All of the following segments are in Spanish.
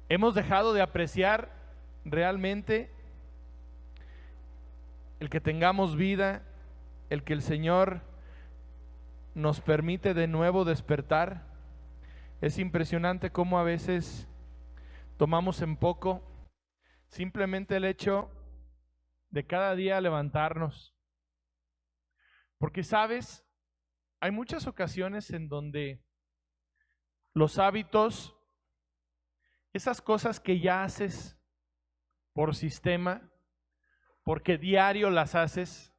Hemos dejado de apreciar realmente el que tengamos vida, el que el Señor nos permite de nuevo despertar. Es impresionante cómo a veces tomamos en poco simplemente el hecho de cada día levantarnos. Porque sabes, hay muchas ocasiones en donde los hábitos, esas cosas que ya haces por sistema, porque diario las haces,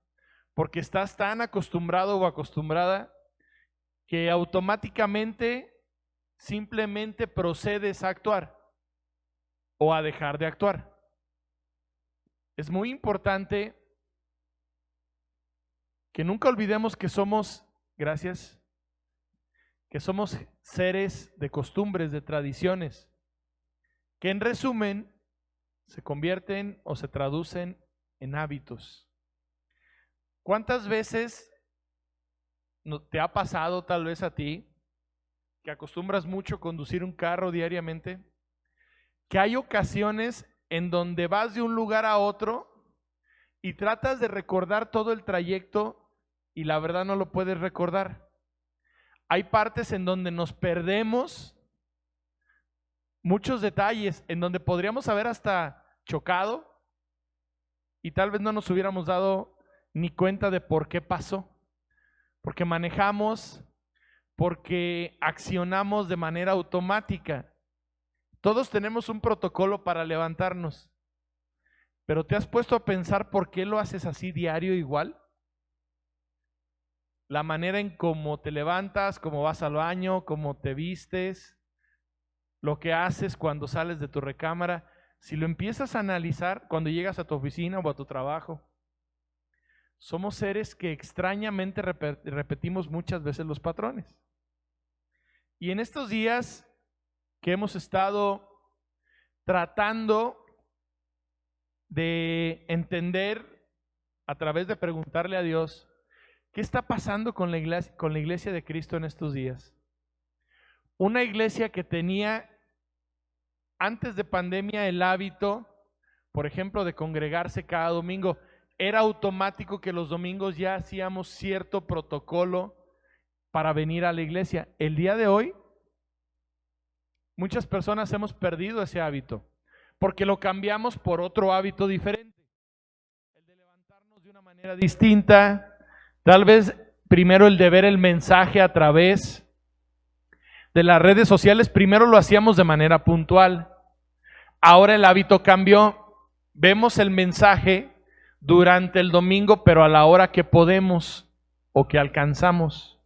porque estás tan acostumbrado o acostumbrada que automáticamente simplemente procedes a actuar o a dejar de actuar. Es muy importante que nunca olvidemos que somos, gracias, que somos seres de costumbres, de tradiciones, que en resumen se convierten o se traducen en hábitos. ¿Cuántas veces te ha pasado tal vez a ti, que acostumbras mucho a conducir un carro diariamente, que hay ocasiones en donde vas de un lugar a otro y tratas de recordar todo el trayecto y la verdad no lo puedes recordar? Hay partes en donde nos perdemos muchos detalles, en donde podríamos haber hasta chocado y tal vez no nos hubiéramos dado ni cuenta de por qué pasó. Porque manejamos, porque accionamos de manera automática. Todos tenemos un protocolo para levantarnos, pero ¿te has puesto a pensar por qué lo haces así diario igual? La manera en cómo te levantas, cómo vas al baño, cómo te vistes, lo que haces cuando sales de tu recámara, si lo empiezas a analizar cuando llegas a tu oficina o a tu trabajo, somos seres que extrañamente repetimos muchas veces los patrones. Y en estos días que hemos estado tratando de entender a través de preguntarle a Dios, ¿qué está pasando con la iglesia de Cristo en estos días? Una iglesia que tenía antes de pandemia el hábito, por ejemplo, de congregarse cada domingo. Era automático que los domingos ya hacíamos cierto protocolo para venir a la iglesia. El día de hoy, muchas personas hemos perdido ese hábito porque lo cambiamos por otro hábito diferente. El de levantarnos de una manera distinta, tal vez primero el de ver el mensaje a través de las redes sociales, primero lo hacíamos de manera puntual. Ahora el hábito cambió, vemos el mensaje durante el domingo, pero a la hora que podemos o que alcanzamos.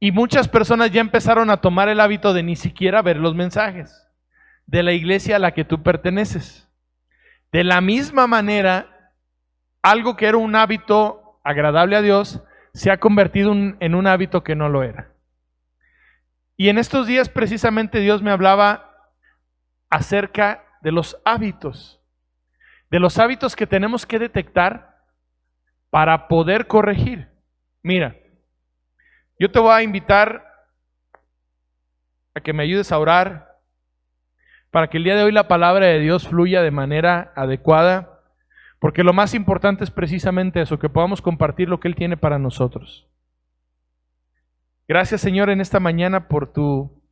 Y muchas personas ya empezaron a tomar el hábito de ni siquiera ver los mensajes de la iglesia a la que tú perteneces. De la misma manera, algo que era un hábito agradable a Dios se ha convertido en un hábito que no lo era. Y en estos días precisamente Dios me hablaba acerca de los hábitos que tenemos que detectar para poder corregir. Mira, yo te voy a invitar a que me ayudes a orar para que el día de hoy la palabra de Dios fluya de manera adecuada, porque lo más importante es precisamente eso, que podamos compartir lo que Él tiene para nosotros. Gracias, Señor, en esta mañana por tu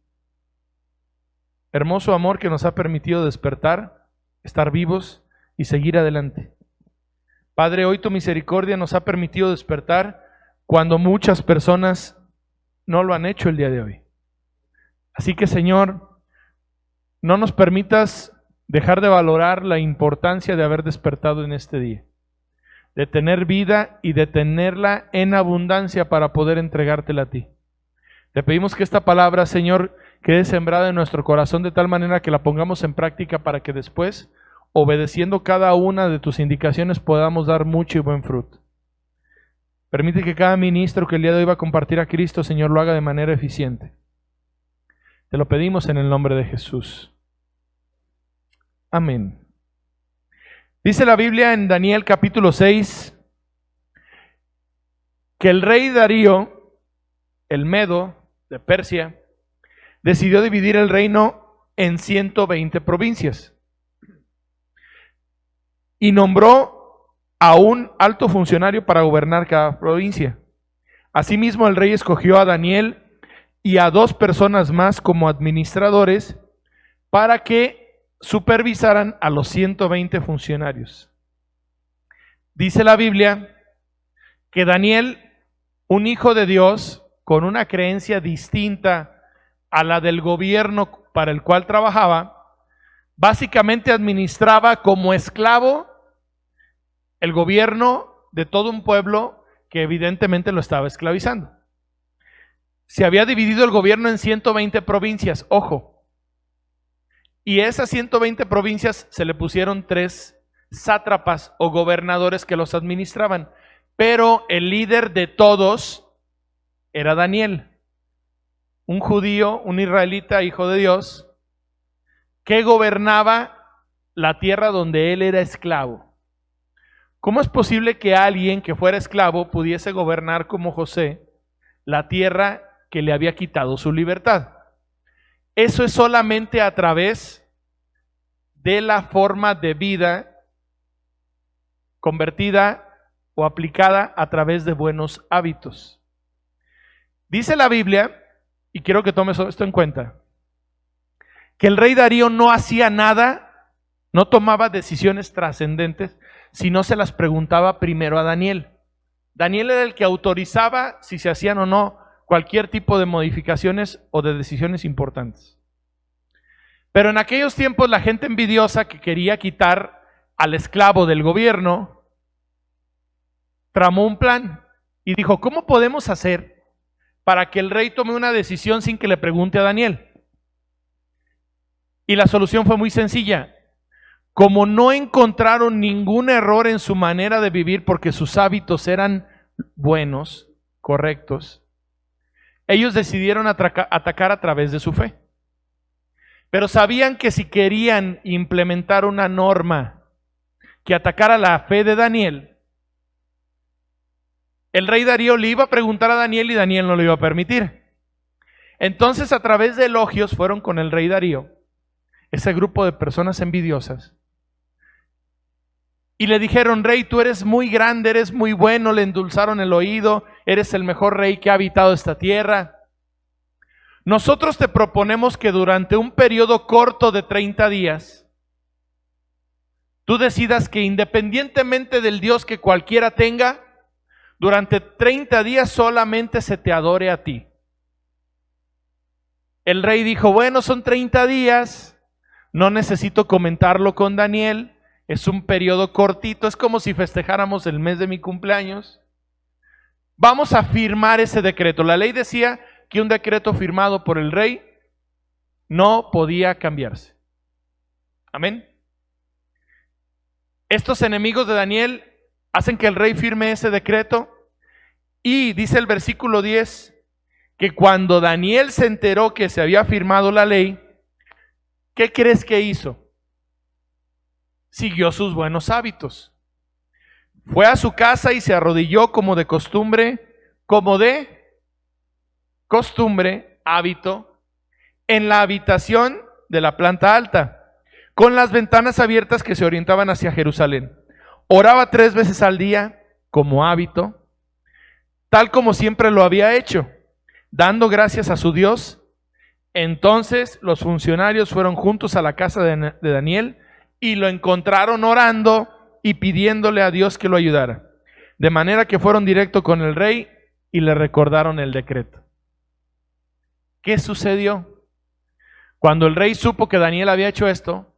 hermoso amor que nos ha permitido despertar, estar vivos y seguir adelante. Padre, hoy tu misericordia nos ha permitido despertar cuando muchas personas no lo han hecho el día de hoy. Así que, Señor, no nos permitas dejar de valorar la importancia de haber despertado en este día, de tener vida y de tenerla en abundancia para poder entregártela a ti. Te pedimos que esta palabra, Señor, quede sembrada en nuestro corazón de tal manera que la pongamos en práctica para que después, obedeciendo cada una de tus indicaciones, podamos dar mucho y buen fruto. Permite que cada ministro que el día de hoy va a compartir a Cristo, Señor, lo haga de manera eficiente. Te lo pedimos en el nombre de Jesús. Amén. Dice la Biblia en Daniel capítulo 6 que el rey Darío, el Medo de Persia, decidió dividir el reino en 120 provincias. Y nombró a un alto funcionario para gobernar cada provincia. Asimismo, el rey escogió a Daniel y a 2 personas más como administradores para que supervisaran a los 120 funcionarios. Dice la Biblia que Daniel, un hijo de Dios, con una creencia distinta a la del gobierno para el cual trabajaba, básicamente administraba como esclavo el gobierno de todo un pueblo que evidentemente lo estaba esclavizando. Se había dividido el gobierno en 120 provincias, ojo, y esas 120 provincias se le pusieron 3 sátrapas o gobernadores que los administraban, pero el líder de todos era Daniel, un judío, un israelita, hijo de Dios, que gobernaba la tierra donde él era esclavo. ¿Cómo es posible que alguien que fuera esclavo pudiese gobernar como José la tierra que le había quitado su libertad? Eso es solamente a través de la forma de vida convertida o aplicada a través de buenos hábitos. Dice la Biblia, y quiero que tomes esto en cuenta, que el rey Darío no hacía nada, no tomaba decisiones trascendentes, si no se las preguntaba primero a Daniel. Daniel era el que autorizaba si se hacían o no cualquier tipo de modificaciones o de decisiones importantes. Pero en aquellos tiempos la gente envidiosa que quería quitar al esclavo del gobierno, tramó un plan y dijo, ¿cómo podemos hacer para que el rey tome una decisión sin que le pregunte a Daniel? Y la solución fue muy sencilla. Como no encontraron ningún error en su manera de vivir porque sus hábitos eran buenos, correctos, ellos decidieron atacar a través de su fe. Pero sabían que si querían implementar una norma que atacara la fe de Daniel, el rey Darío le iba a preguntar a Daniel y Daniel no lo iba a permitir. Entonces, a través de elogios fueron con el rey Darío, ese grupo de personas envidiosas, y le dijeron, rey, tú eres muy grande, eres muy bueno, le endulzaron el oído, eres el mejor rey que ha habitado esta tierra. Nosotros te proponemos que durante un periodo corto de 30 días, tú decidas que independientemente del Dios que cualquiera tenga, durante 30 días solamente se te adore a ti. El rey dijo, bueno, son 30 días, no necesito comentarlo con Daniel, es un periodo cortito, es como si festejáramos el mes de mi cumpleaños. Vamos a firmar ese decreto. La ley decía que un decreto firmado por el rey no podía cambiarse. Amén. Estos enemigos de Daniel hacen que el rey firme ese decreto y dice el versículo 10 que cuando Daniel se enteró que se había firmado la ley, ¿qué crees que hizo? Siguió sus buenos hábitos. Fue a su casa y se arrodilló como de costumbre, hábito, en la habitación de la planta alta, con las ventanas abiertas que se orientaban hacia Jerusalén. Oraba 3 veces al día, como hábito, tal como siempre lo había hecho, dando gracias a su Dios. Entonces los funcionarios fueron juntos a la casa de Daniel y lo encontraron orando y pidiéndole a Dios que lo ayudara. De manera que fueron directo con el rey y le recordaron el decreto. ¿Qué sucedió? Cuando el rey supo que Daniel había hecho esto,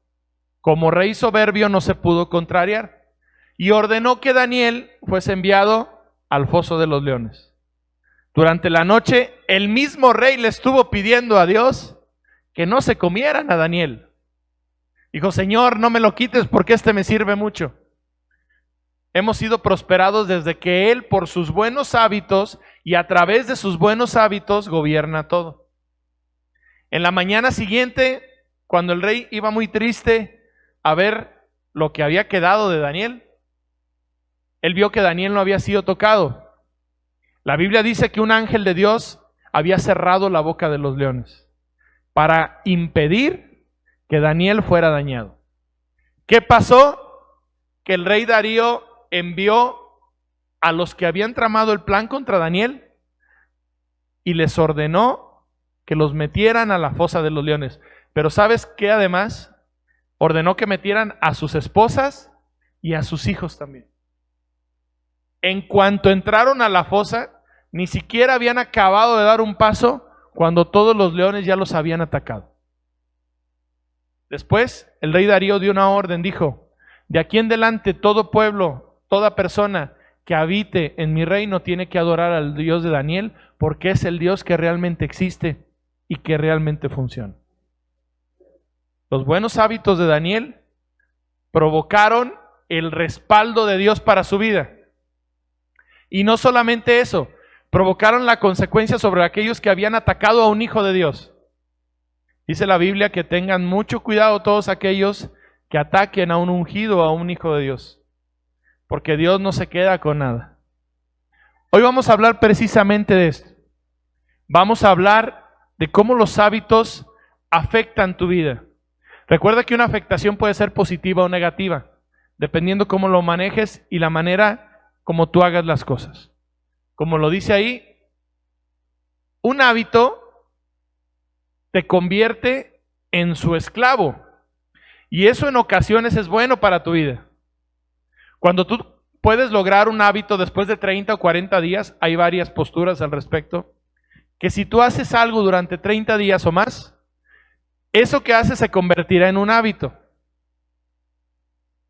como rey soberbio no se pudo contrariar y ordenó que Daniel fuese enviado al foso de los leones. Durante la noche, el mismo rey le estuvo pidiendo a Dios que no se comieran a Daniel. Dijo, Señor, no me lo quites porque este me sirve mucho. Hemos sido prosperados desde que Él, por sus buenos hábitos y a través de sus buenos hábitos, gobierna todo. En la mañana siguiente, cuando el rey iba muy triste a ver lo que había quedado de Daniel, él vio que Daniel no había sido tocado. La Biblia dice que un ángel de Dios había cerrado la boca de los leones para impedir que Daniel fuera dañado. ¿Qué pasó? Que el rey Darío envió a los que habían tramado el plan contra Daniel y les ordenó que los metieran a la fosa de los leones. Pero ¿sabes qué? Además, ordenó que metieran a sus esposas y a sus hijos también. En cuanto entraron a la fosa, ni siquiera habían acabado de dar un paso cuando todos los leones ya los habían atacado. Después, el rey Darío dio una orden, dijo: de aquí en adelante todo pueblo, toda persona que habite en mi reino tiene que adorar al Dios de Daniel, porque es el Dios que realmente existe y que realmente funciona. Los buenos hábitos de Daniel provocaron el respaldo de Dios para su vida. Y no solamente eso, provocaron la consecuencia sobre aquellos que habían atacado a un hijo de Dios. Dice la Biblia que tengan mucho cuidado todos aquellos que ataquen a un ungido o a un hijo de Dios, porque Dios no se queda con nada. Hoy vamos a hablar precisamente de esto. Vamos a hablar de cómo los hábitos afectan tu vida. Recuerda que una afectación puede ser positiva o negativa, dependiendo cómo lo manejes y la manera como tú hagas las cosas. Como lo dice ahí, un hábito te convierte en su esclavo. Y eso en ocasiones es bueno para tu vida. Cuando tú puedes lograr un hábito después de 30 o 40 días, hay varias posturas al respecto, que si tú haces algo durante 30 días o más, eso que haces se convertirá en un hábito.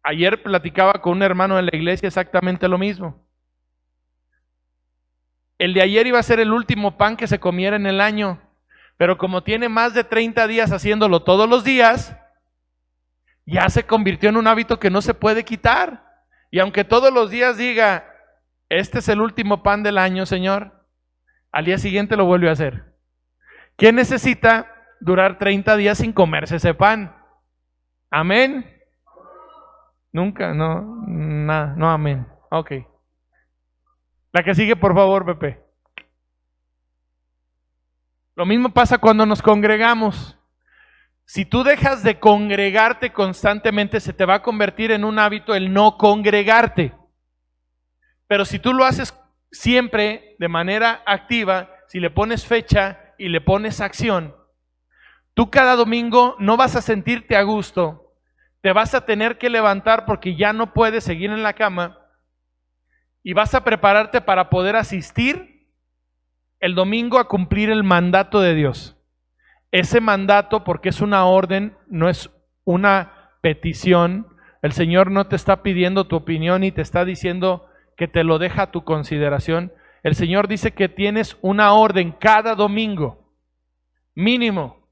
Ayer platicaba con un hermano de la iglesia exactamente lo mismo. El de ayer iba a ser el último pan que se comiera en el año, pero como tiene más de 30 días haciéndolo todos los días, ya se convirtió en un hábito que no se puede quitar. Y aunque todos los días diga, este es el último pan del año, Señor, al día siguiente lo vuelve a hacer. ¿Quién necesita durar 30 días sin comerse ese pan? ¿Amén? Nunca, no, nada, no, amén. Ok. La que sigue, por favor, Pepe. Lo mismo pasa cuando nos congregamos. Si tú dejas de congregarte constantemente, se te va a convertir en un hábito el no congregarte. Pero si tú lo haces siempre de manera activa, si le pones fecha y le pones acción, tú cada domingo no vas a sentirte a gusto. Te vas a tener que levantar porque ya no puedes seguir en la cama y vas a prepararte para poder asistir el domingo a cumplir el mandato de Dios. Ese mandato, porque es una orden, no es una petición. El Señor no te está pidiendo tu opinión y te está diciendo que te lo deja a tu consideración. El Señor dice que tienes una orden cada domingo, mínimo,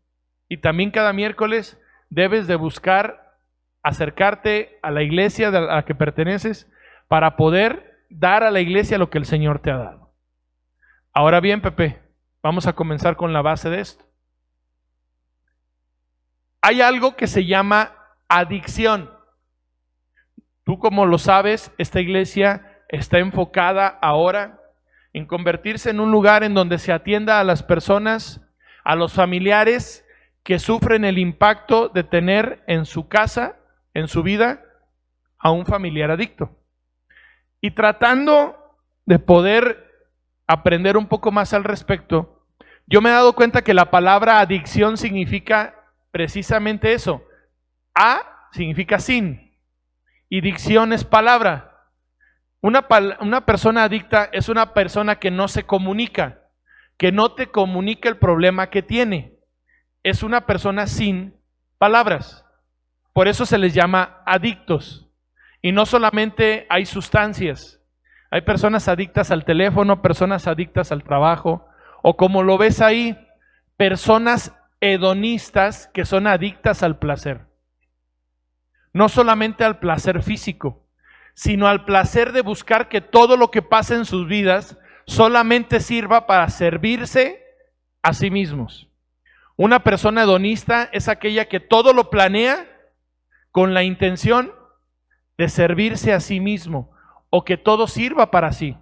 y también cada miércoles debes de buscar acercarte a la iglesia a la que perteneces para poder dar a la iglesia lo que el Señor te ha dado. Ahora bien, Pepe, vamos a comenzar con la base de esto. Hay algo que se llama adicción. Tú, como lo sabes, esta iglesia está enfocada ahora en convertirse en un lugar en donde se atienda a las personas, a los familiares que sufren el impacto de tener en su casa, en su vida, a un familiar adicto. Y tratando de poder aprender un poco más al respecto, yo me he dado cuenta que la palabra adicción significa precisamente eso. A significa sin, y dicción es palabra. Una persona adicta es una persona que no se comunica, que no te comunica el problema que tiene. Es una persona sin palabras. Por eso se les llama adictos. Y no solamente hay sustancias. Hay personas adictas al teléfono, personas adictas al trabajo, o como lo ves ahí, personas hedonistas que son adictas al placer. No solamente al placer físico, sino al placer de buscar que todo lo que pasa en sus vidas solamente sirva para servirse a sí mismos. Una persona hedonista es aquella que todo lo planea con la intención de servirse a sí mismo o que todo sirva para sí.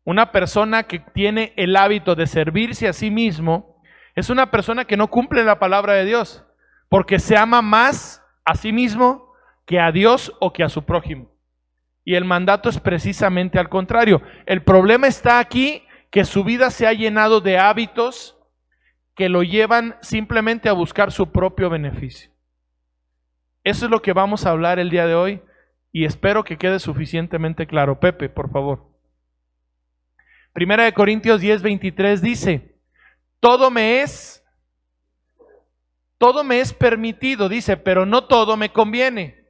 Una persona que tiene el hábito de servirse a sí mismo es una persona que no cumple la palabra de Dios, porque se ama más a sí mismo que a Dios o que a su prójimo. Y el mandato es precisamente al contrario. El problema está aquí, que su vida se ha llenado de hábitos que lo llevan simplemente a buscar su propio beneficio. Eso es lo que vamos a hablar el día de hoy y espero que quede suficientemente claro. Pepe, por favor. Primera de Corintios 10:23 dice, todo me es permitido, dice, pero no todo me conviene.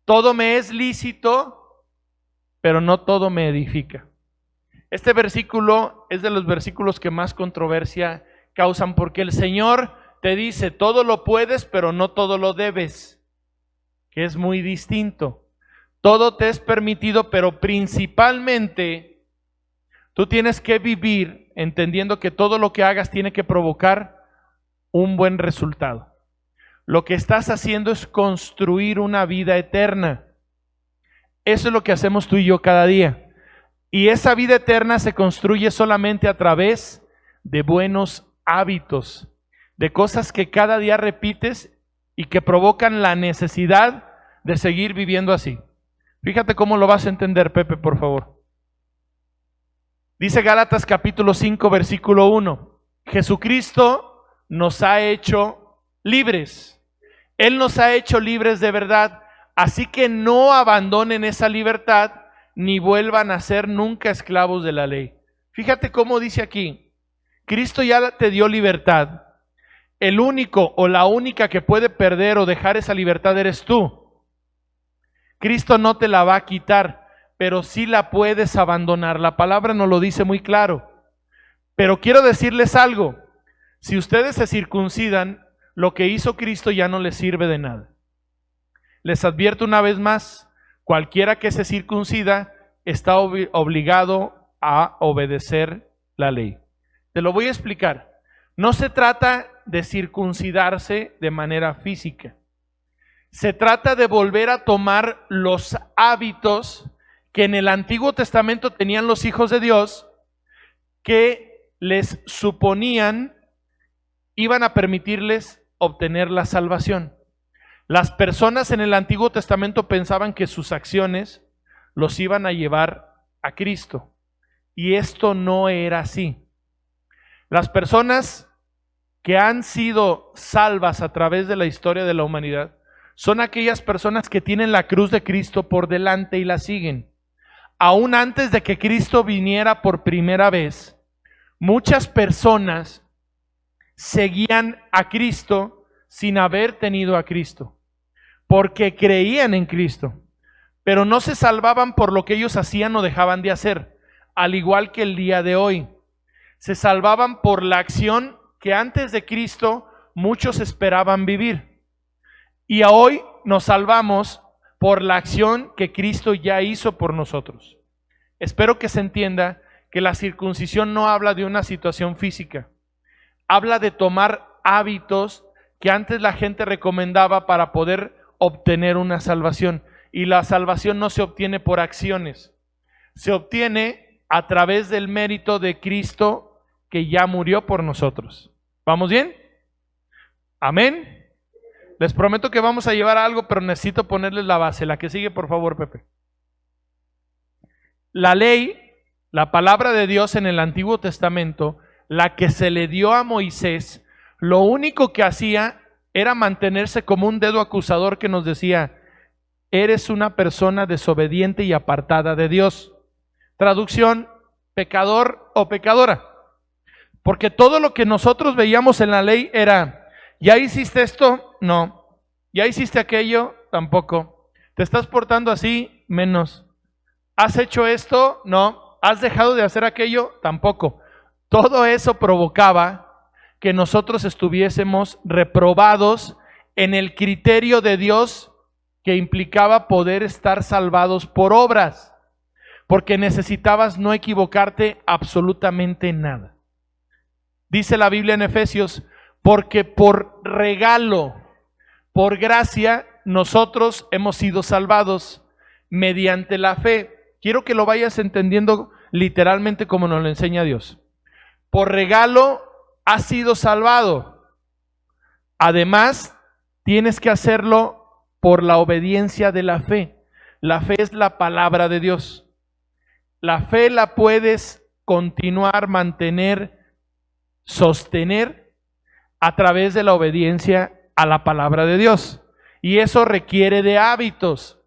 Todo me es lícito, pero no todo me edifica. Este versículo es de los versículos que más controversia causan, porque el Señor te dice, todo lo puedes, pero no todo lo debes, que es muy distinto. Todo te es permitido, pero principalmente tú tienes que vivir entendiendo que todo lo que hagas tiene que provocar un buen resultado. Lo que estás haciendo es construir una vida eterna. Eso es lo que hacemos tú y yo cada día. Y esa vida eterna se construye solamente a través de buenos hábitos, de cosas que cada día repites y que provocan la necesidad de seguir viviendo así. Fíjate cómo lo vas a entender, Pepe, por favor. Dice Gálatas capítulo 5, versículo 1. Jesucristo nos ha hecho libres. Él nos ha hecho libres de verdad. Así que no abandonen esa libertad ni vuelvan a ser nunca esclavos de la ley. Fíjate cómo dice aquí. Cristo ya te dio libertad. El único o la única que puede perder o dejar esa libertad eres tú. Cristo no te la va a quitar, pero sí la puedes abandonar. La palabra nos lo dice muy claro. Pero quiero decirles algo. Si ustedes se circuncidan, lo que hizo Cristo ya no les sirve de nada. Les advierto una vez más, cualquiera que se circuncida está obligado a obedecer la ley. Te lo voy a explicar. No se trata de circuncidarse de manera física. Se trata de volver a tomar los hábitos que en el Antiguo Testamento tenían los hijos de Dios, que les suponían iban a permitirles obtener la salvación. Las personas en el Antiguo Testamento pensaban que sus acciones los iban a llevar a Cristo. Y esto no era así. Las personas que han sido salvas a través de la historia de la humanidad son aquellas personas que tienen la cruz de Cristo por delante y la siguen. Aún antes de que Cristo viniera por primera vez, muchas personas seguían a Cristo sin haber tenido a Cristo, porque creían en Cristo, pero no se salvaban por lo que ellos hacían o dejaban de hacer, al igual que el día de hoy. Se salvaban por la acción que antes de Cristo muchos esperaban vivir. Y hoy nos salvamos por la acción que Cristo ya hizo por nosotros. Espero que se entienda que la circuncisión no habla de una situación física. Habla de tomar hábitos que antes la gente recomendaba para poder obtener una salvación. Y la salvación no se obtiene por acciones. Se obtiene a través del mérito de Cristo que ya murió por nosotros. ¿Vamos bien? Amén. Les prometo que vamos a llevar algo, pero necesito ponerles la base. La que sigue, por favor, Pepe. La ley, la palabra de Dios en el Antiguo Testamento, la que se le dio a Moisés, lo único que hacía era mantenerse como un dedo acusador que nos decía, eres una persona desobediente y apartada de Dios. Traducción, pecador o pecadora. Porque todo lo que nosotros veíamos en la ley era, ¿ya hiciste esto? No. ¿Ya hiciste aquello? Tampoco. ¿Te estás portando así? Menos. ¿Has hecho esto? No. ¿Has dejado de hacer aquello? Tampoco. Todo eso provocaba que nosotros estuviésemos reprobados en el criterio de Dios que implicaba poder estar salvados por obras, porque necesitabas no equivocarte absolutamente en nada. Dice la Biblia en Efesios, porque por regalo, por gracia, nosotros hemos sido salvados mediante la fe. Quiero que lo vayas entendiendo literalmente como nos lo enseña Dios. Por regalo has sido salvado. Además tienes que hacerlo por la obediencia de la fe. La fe es la palabra de Dios. La fe la puedes continuar, mantener, sostener a través de la obediencia a la palabra de Dios. Y eso requiere de hábitos,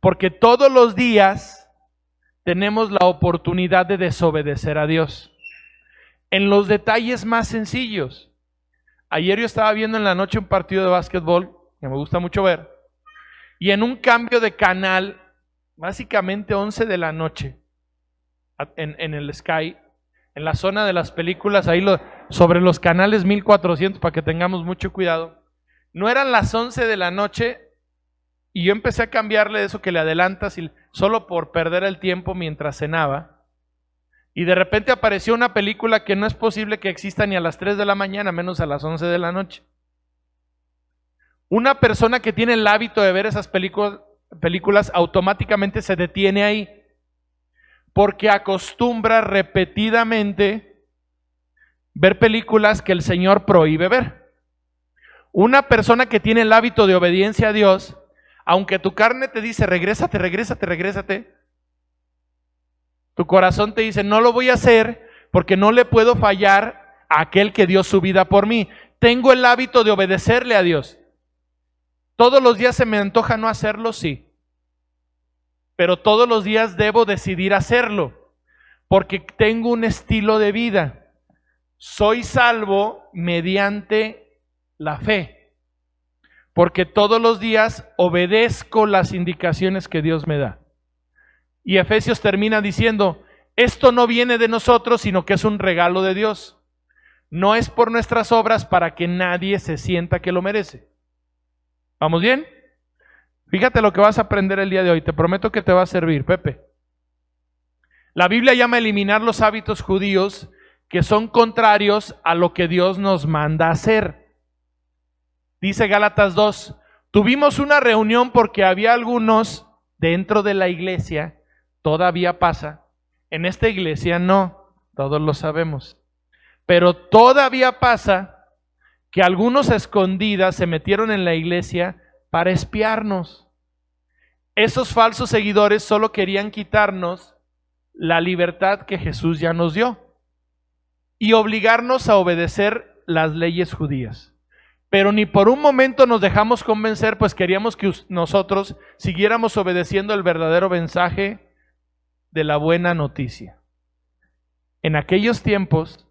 porque todos los días tenemos la oportunidad de desobedecer a Dios. En los detalles más sencillos. Ayer yo estaba viendo en la noche un partido de básquetbol, que me gusta mucho ver, y en un cambio de canal, básicamente 11 de la noche, en el Sky, en la zona de las películas, ahí sobre los canales 1400, para que tengamos mucho cuidado, no eran las 11 de la noche, y yo empecé a cambiarle eso que le adelantas, solo por perder el tiempo mientras cenaba. Y de repente apareció una película que no es posible que exista ni a las 3 de la mañana, menos a las 11 de la noche. Una persona que tiene el hábito de ver esas películas automáticamente se detiene ahí, porque acostumbra repetidamente ver películas que el Señor prohíbe ver. Una persona que tiene el hábito de obediencia a Dios, aunque tu carne te dice, regrésate, regrésate, regrésate, tu corazón te dice, no lo voy a hacer porque no le puedo fallar a aquel que dio su vida por mí. Tengo el hábito de obedecerle a Dios. Todos los días se me antoja no hacerlo, sí. Pero todos los días debo decidir hacerlo, porque tengo un estilo de vida. Soy salvo mediante la fe, porque todos los días obedezco las indicaciones que Dios me da. Y Efesios termina diciendo, esto no viene de nosotros, sino que es un regalo de Dios. No es por nuestras obras para que nadie se sienta que lo merece. ¿Vamos bien? Fíjate lo que vas a aprender el día de hoy. Te prometo que te va a servir, Pepe. La Biblia llama a eliminar los hábitos judíos que son contrarios a lo que Dios nos manda hacer. Dice Gálatas 2, tuvimos una reunión porque había algunos dentro de la iglesia. Todavía pasa, en esta iglesia no, todos lo sabemos, pero todavía pasa que algunos a escondidas se metieron en la iglesia para espiarnos. Esos falsos seguidores solo querían quitarnos la libertad que Jesús ya nos dio y obligarnos a obedecer las leyes judías. Pero ni por un momento nos dejamos convencer, pues queríamos que nosotros siguiéramos obedeciendo el verdadero mensaje de la buena noticia. En aquellos tiempos,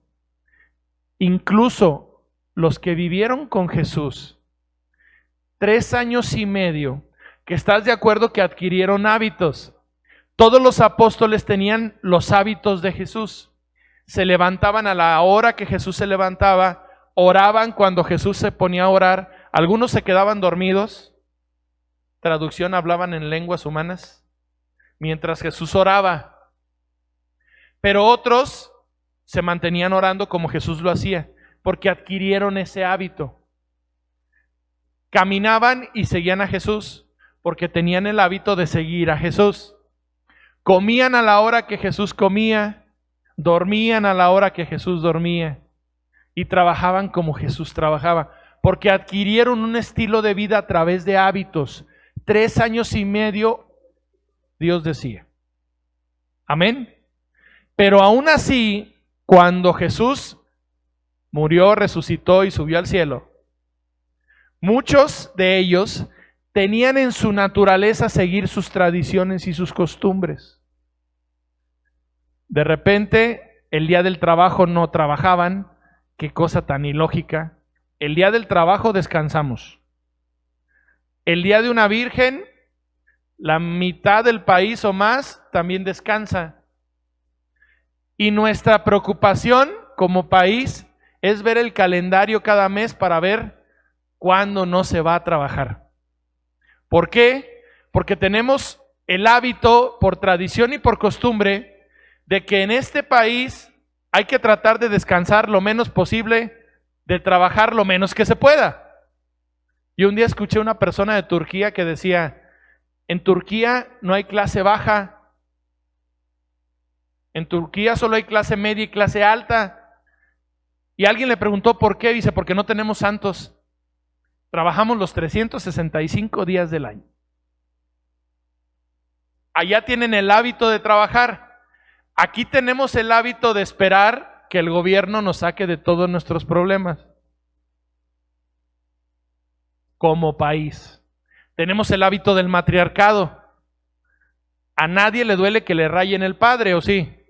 incluso los que vivieron con Jesús 3 años y medio, que estás de acuerdo que adquirieron hábitos. Todos los apóstoles tenían los hábitos de Jesús. Se levantaban a la hora que Jesús se levantaba, oraban cuando Jesús se ponía a orar. Algunos se quedaban dormidos, traducción, hablaban en lenguas humanas mientras Jesús oraba, pero otros se mantenían orando como Jesús lo hacía, porque adquirieron ese hábito. Caminaban y seguían a Jesús, porque tenían el hábito de seguir a Jesús. Comían a la hora que Jesús comía, dormían a la hora que Jesús dormía, y trabajaban como Jesús trabajaba, porque adquirieron un estilo de vida a través de hábitos. 3 años y medio, Dios decía. Amén. Pero aún así, cuando Jesús murió, resucitó y subió al cielo, muchos de ellos tenían en su naturaleza seguir sus tradiciones y sus costumbres. De repente, el día del trabajo no trabajaban. Qué cosa tan ilógica. El día del trabajo descansamos. El día de una virgen, la mitad del país o más también descansa. Y nuestra preocupación como país es ver el calendario cada mes para ver cuándo no se va a trabajar. ¿Por qué? Porque tenemos el hábito, por tradición y por costumbre, de que en este país hay que tratar de descansar lo menos posible, de trabajar lo menos que se pueda. Y un día escuché a una persona de Turquía que decía, en Turquía no hay clase baja, en Turquía solo hay clase media y clase alta. Y alguien le preguntó por qué, dice, porque no tenemos santos. Trabajamos los 365 días del año. Allá tienen el hábito de trabajar. Aquí tenemos el hábito de esperar que el gobierno nos saque de todos nuestros problemas. Como país. Tenemos el hábito del matriarcado. A nadie le duele que le rayen el padre, ¿o sí?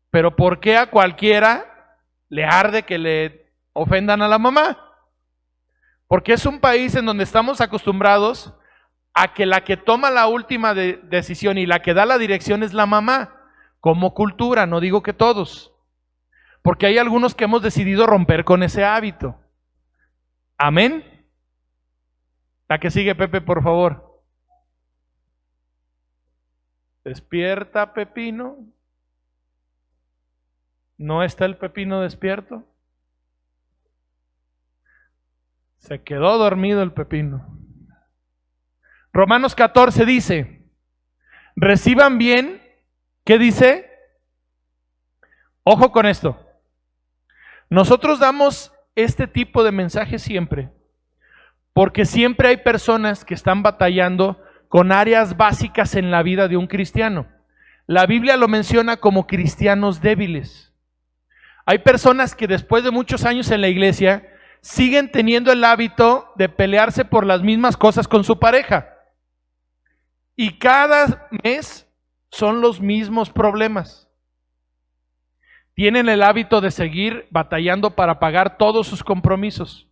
Pero ¿por qué a cualquiera le arde que le ofendan a la mamá? Porque es un país en donde estamos acostumbrados a que la que toma la última decisión y la que da la dirección es la mamá, como cultura, no digo que todos, porque hay algunos que hemos decidido romper con ese hábito. Amén. La que sigue, Pepe, por favor. Despierta, Pepino. ¿No está el Pepino despierto? Se quedó dormido el Pepino. Romanos 14 dice, reciban bien, ¿qué dice? Ojo con esto. Nosotros damos este tipo de mensaje siempre, porque siempre hay personas que están batallando con áreas básicas en la vida de un cristiano. La Biblia lo menciona como cristianos débiles. Hay personas que después de muchos años en la iglesia siguen teniendo el hábito de pelearse por las mismas cosas con su pareja. Y cada mes son los mismos problemas. Tienen el hábito de seguir batallando para pagar todos sus compromisos.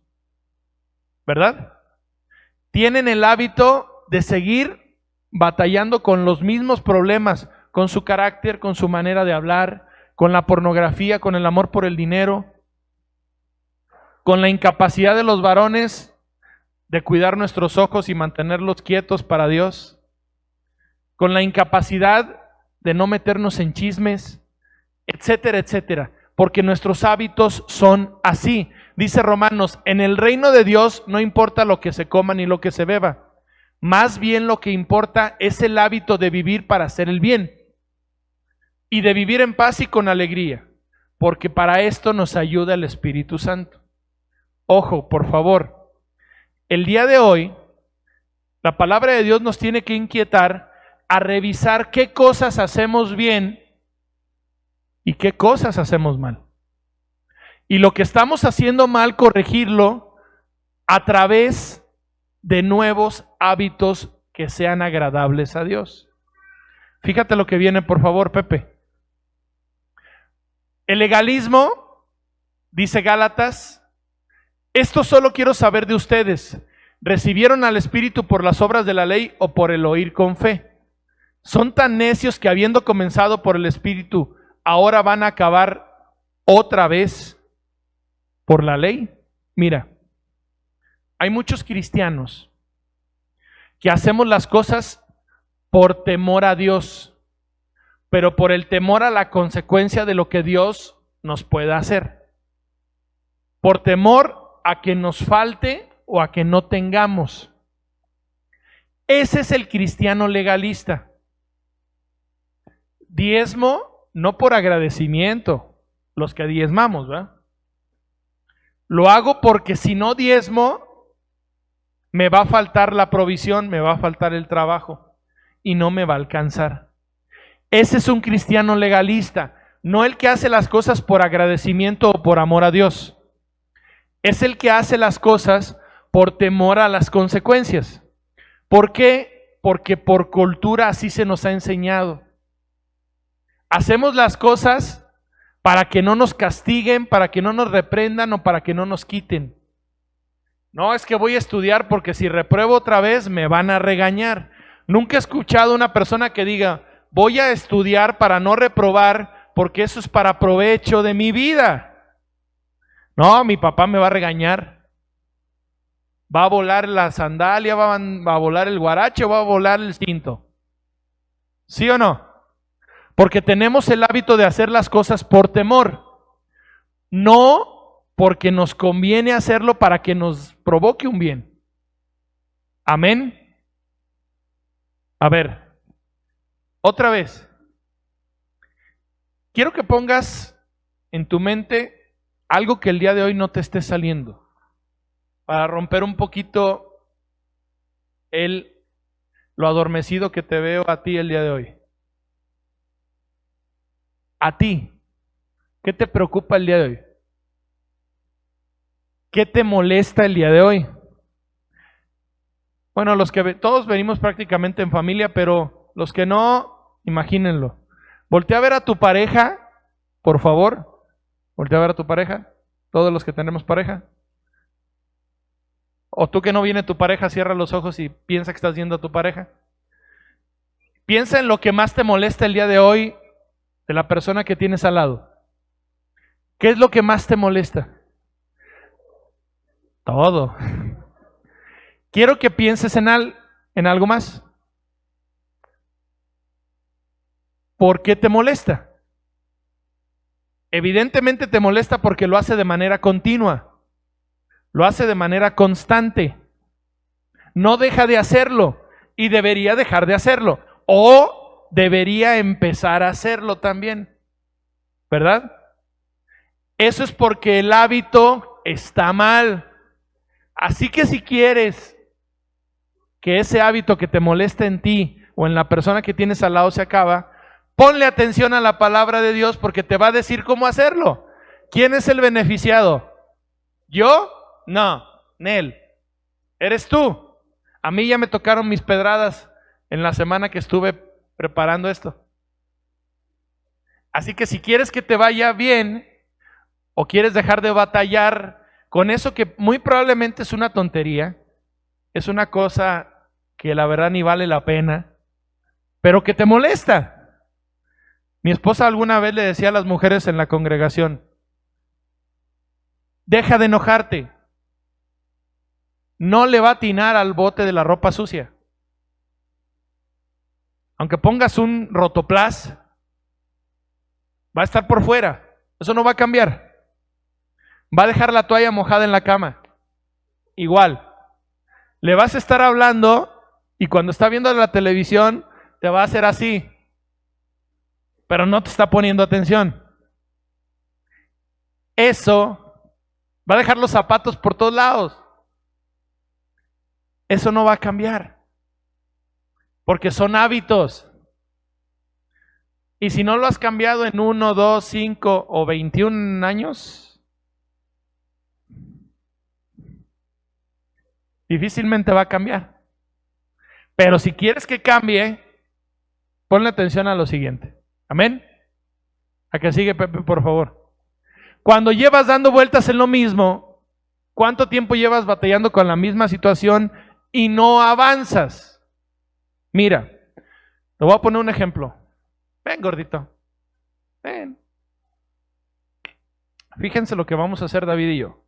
¿Verdad? Tienen el hábito de seguir batallando con los mismos problemas, con su carácter, con su manera de hablar, con la pornografía, con el amor por el dinero, con la incapacidad de los varones de cuidar nuestros ojos y mantenerlos quietos para Dios, con la incapacidad de no meternos en chismes, etcétera, etcétera, porque nuestros hábitos son así. Dice Romanos, en el reino de Dios no importa lo que se coma ni lo que se beba, más bien lo que importa es el hábito de vivir para hacer el bien y de vivir en paz y con alegría, porque para esto nos ayuda el Espíritu Santo. Ojo, por favor, el día de hoy, la palabra de Dios nos tiene que inquietar a revisar qué cosas hacemos bien y qué cosas hacemos mal. Y lo que estamos haciendo mal, corregirlo a través de nuevos hábitos que sean agradables a Dios. Fíjate lo que viene, por favor, Pepe. El legalismo, dice Gálatas, esto solo quiero saber de ustedes. ¿Recibieron al Espíritu por las obras de la ley o por el oír con fe? Son tan necios que habiendo comenzado por el Espíritu, ahora van a acabar otra vez por la ley. Mira, hay muchos cristianos que hacemos las cosas por temor a Dios, pero por el temor a la consecuencia de lo que Dios nos pueda hacer. Por temor a que nos falte o a que no tengamos. Ese es el cristiano legalista. Diezmo, no por agradecimiento, los que diezmamos, ¿verdad? Lo hago porque si no diezmo, me va a faltar la provisión, me va a faltar el trabajo y no me va a alcanzar. Ese es un cristiano legalista, no el que hace las cosas por agradecimiento o por amor a Dios. Es el que hace las cosas por temor a las consecuencias. ¿Por qué? Porque por cultura así se nos ha enseñado. Hacemos las cosas para que no nos castiguen, para que no nos reprendan o para que no nos quiten. No, es que voy a estudiar porque si repruebo otra vez me van a regañar. Nunca he escuchado una persona que diga, voy a estudiar para no reprobar porque eso es para provecho de mi vida. No, mi papá me va a regañar. Va a volar la sandalia, va a volar el guarache, va a volar el cinto. ¿Sí o no? Porque tenemos el hábito de hacer las cosas por temor. No porque nos conviene hacerlo para que nos provoque un bien. Amén. A ver, otra vez. Quiero que pongas en tu mente algo que el día de hoy no te esté saliendo. para romper un poquito lo adormecido que te veo a ti el día de hoy. A ti, ¿qué te preocupa el día de hoy? ¿Qué te molesta el día de hoy? Bueno, todos venimos prácticamente en familia, pero los que no, imagínenlo. Voltea a ver a tu pareja, por favor. Voltea a ver a tu pareja. Todos los que tenemos pareja. O tú que no viene tu pareja, cierra los ojos y piensa que estás viendo a tu pareja. Piensa en lo que más te molesta el día de hoy de la persona que tienes al lado. ¿Qué es lo que más te molesta? Todo. Quiero que pienses en algo más. ¿Por qué te molesta? Evidentemente te molesta porque lo hace de manera continua. Lo hace de manera constante. No deja de hacerlo y debería dejar de hacerlo. O debería empezar a hacerlo también. ¿Verdad? Eso es porque el hábito está mal. Así que si quieres que ese hábito que te molesta en ti o en la persona que tienes al lado se acaba, ponle atención a la palabra de Dios porque te va a decir cómo hacerlo. ¿Quién es el beneficiado? ¿Yo? No, Nel. Eres tú. A mí ya me tocaron mis pedradas en la semana que estuve preparando esto. Así que si quieres que te vaya bien o quieres dejar de batallar con eso que muy probablemente es una tontería, es una cosa que la verdad ni vale la pena, pero que te molesta. Mi esposa alguna vez le decía a las mujeres en la congregación, deja de enojarte, no le va a atinar al bote de la ropa sucia. Aunque pongas un rotoplas, va a estar por fuera, eso no va a cambiar. Va a dejar la toalla mojada en la cama, igual. Le vas a estar hablando y cuando está viendo la televisión te va a hacer así, pero no te está poniendo atención. Eso va a dejar los zapatos por todos lados. Eso no va a cambiar, porque son hábitos. Y si no lo has cambiado en 1, 2, 5 o 21 años, difícilmente va a cambiar. Pero si quieres que cambie, ponle atención a lo siguiente. ¿Amén? ¿A qué sigue, Pepe, por favor? Cuando llevas dando vueltas en lo mismo, ¿cuánto tiempo llevas batallando con la misma situación y no avanzas? Mira, te voy a poner un ejemplo. Ven, gordito. Ven. Fíjense lo que vamos a hacer David y yo.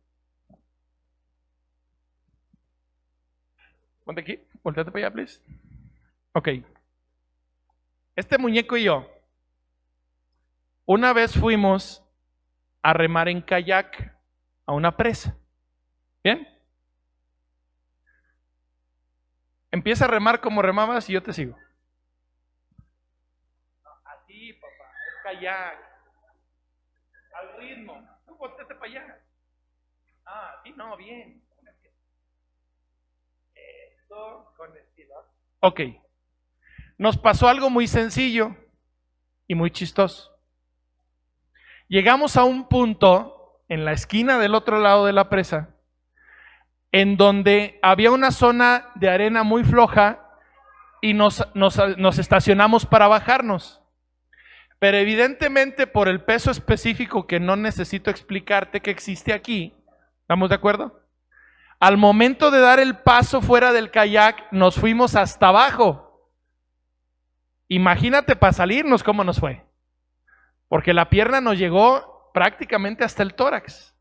Ponte aquí, volteate para allá, please. Ok. Este muñeco y yo, una vez fuimos a remar en kayak a una presa. ¿Bien? Empieza a remar como remabas y yo te sigo. Así, papá, es kayak. Al ritmo. Tú volteate para allá. Así no, bien. Esto, con estilo. Ok. Nos pasó algo muy sencillo y muy chistoso. Llegamos a un punto en la esquina del otro lado de la presa en donde había una zona de arena muy floja y nos estacionamos para bajarnos. Pero evidentemente por el peso específico que no necesito explicarte que existe aquí, ¿estamos de acuerdo? Al momento de dar el paso fuera del kayak, nos fuimos hasta abajo. Imagínate para salirnos cómo nos fue. Porque la pierna nos llegó prácticamente hasta el tórax.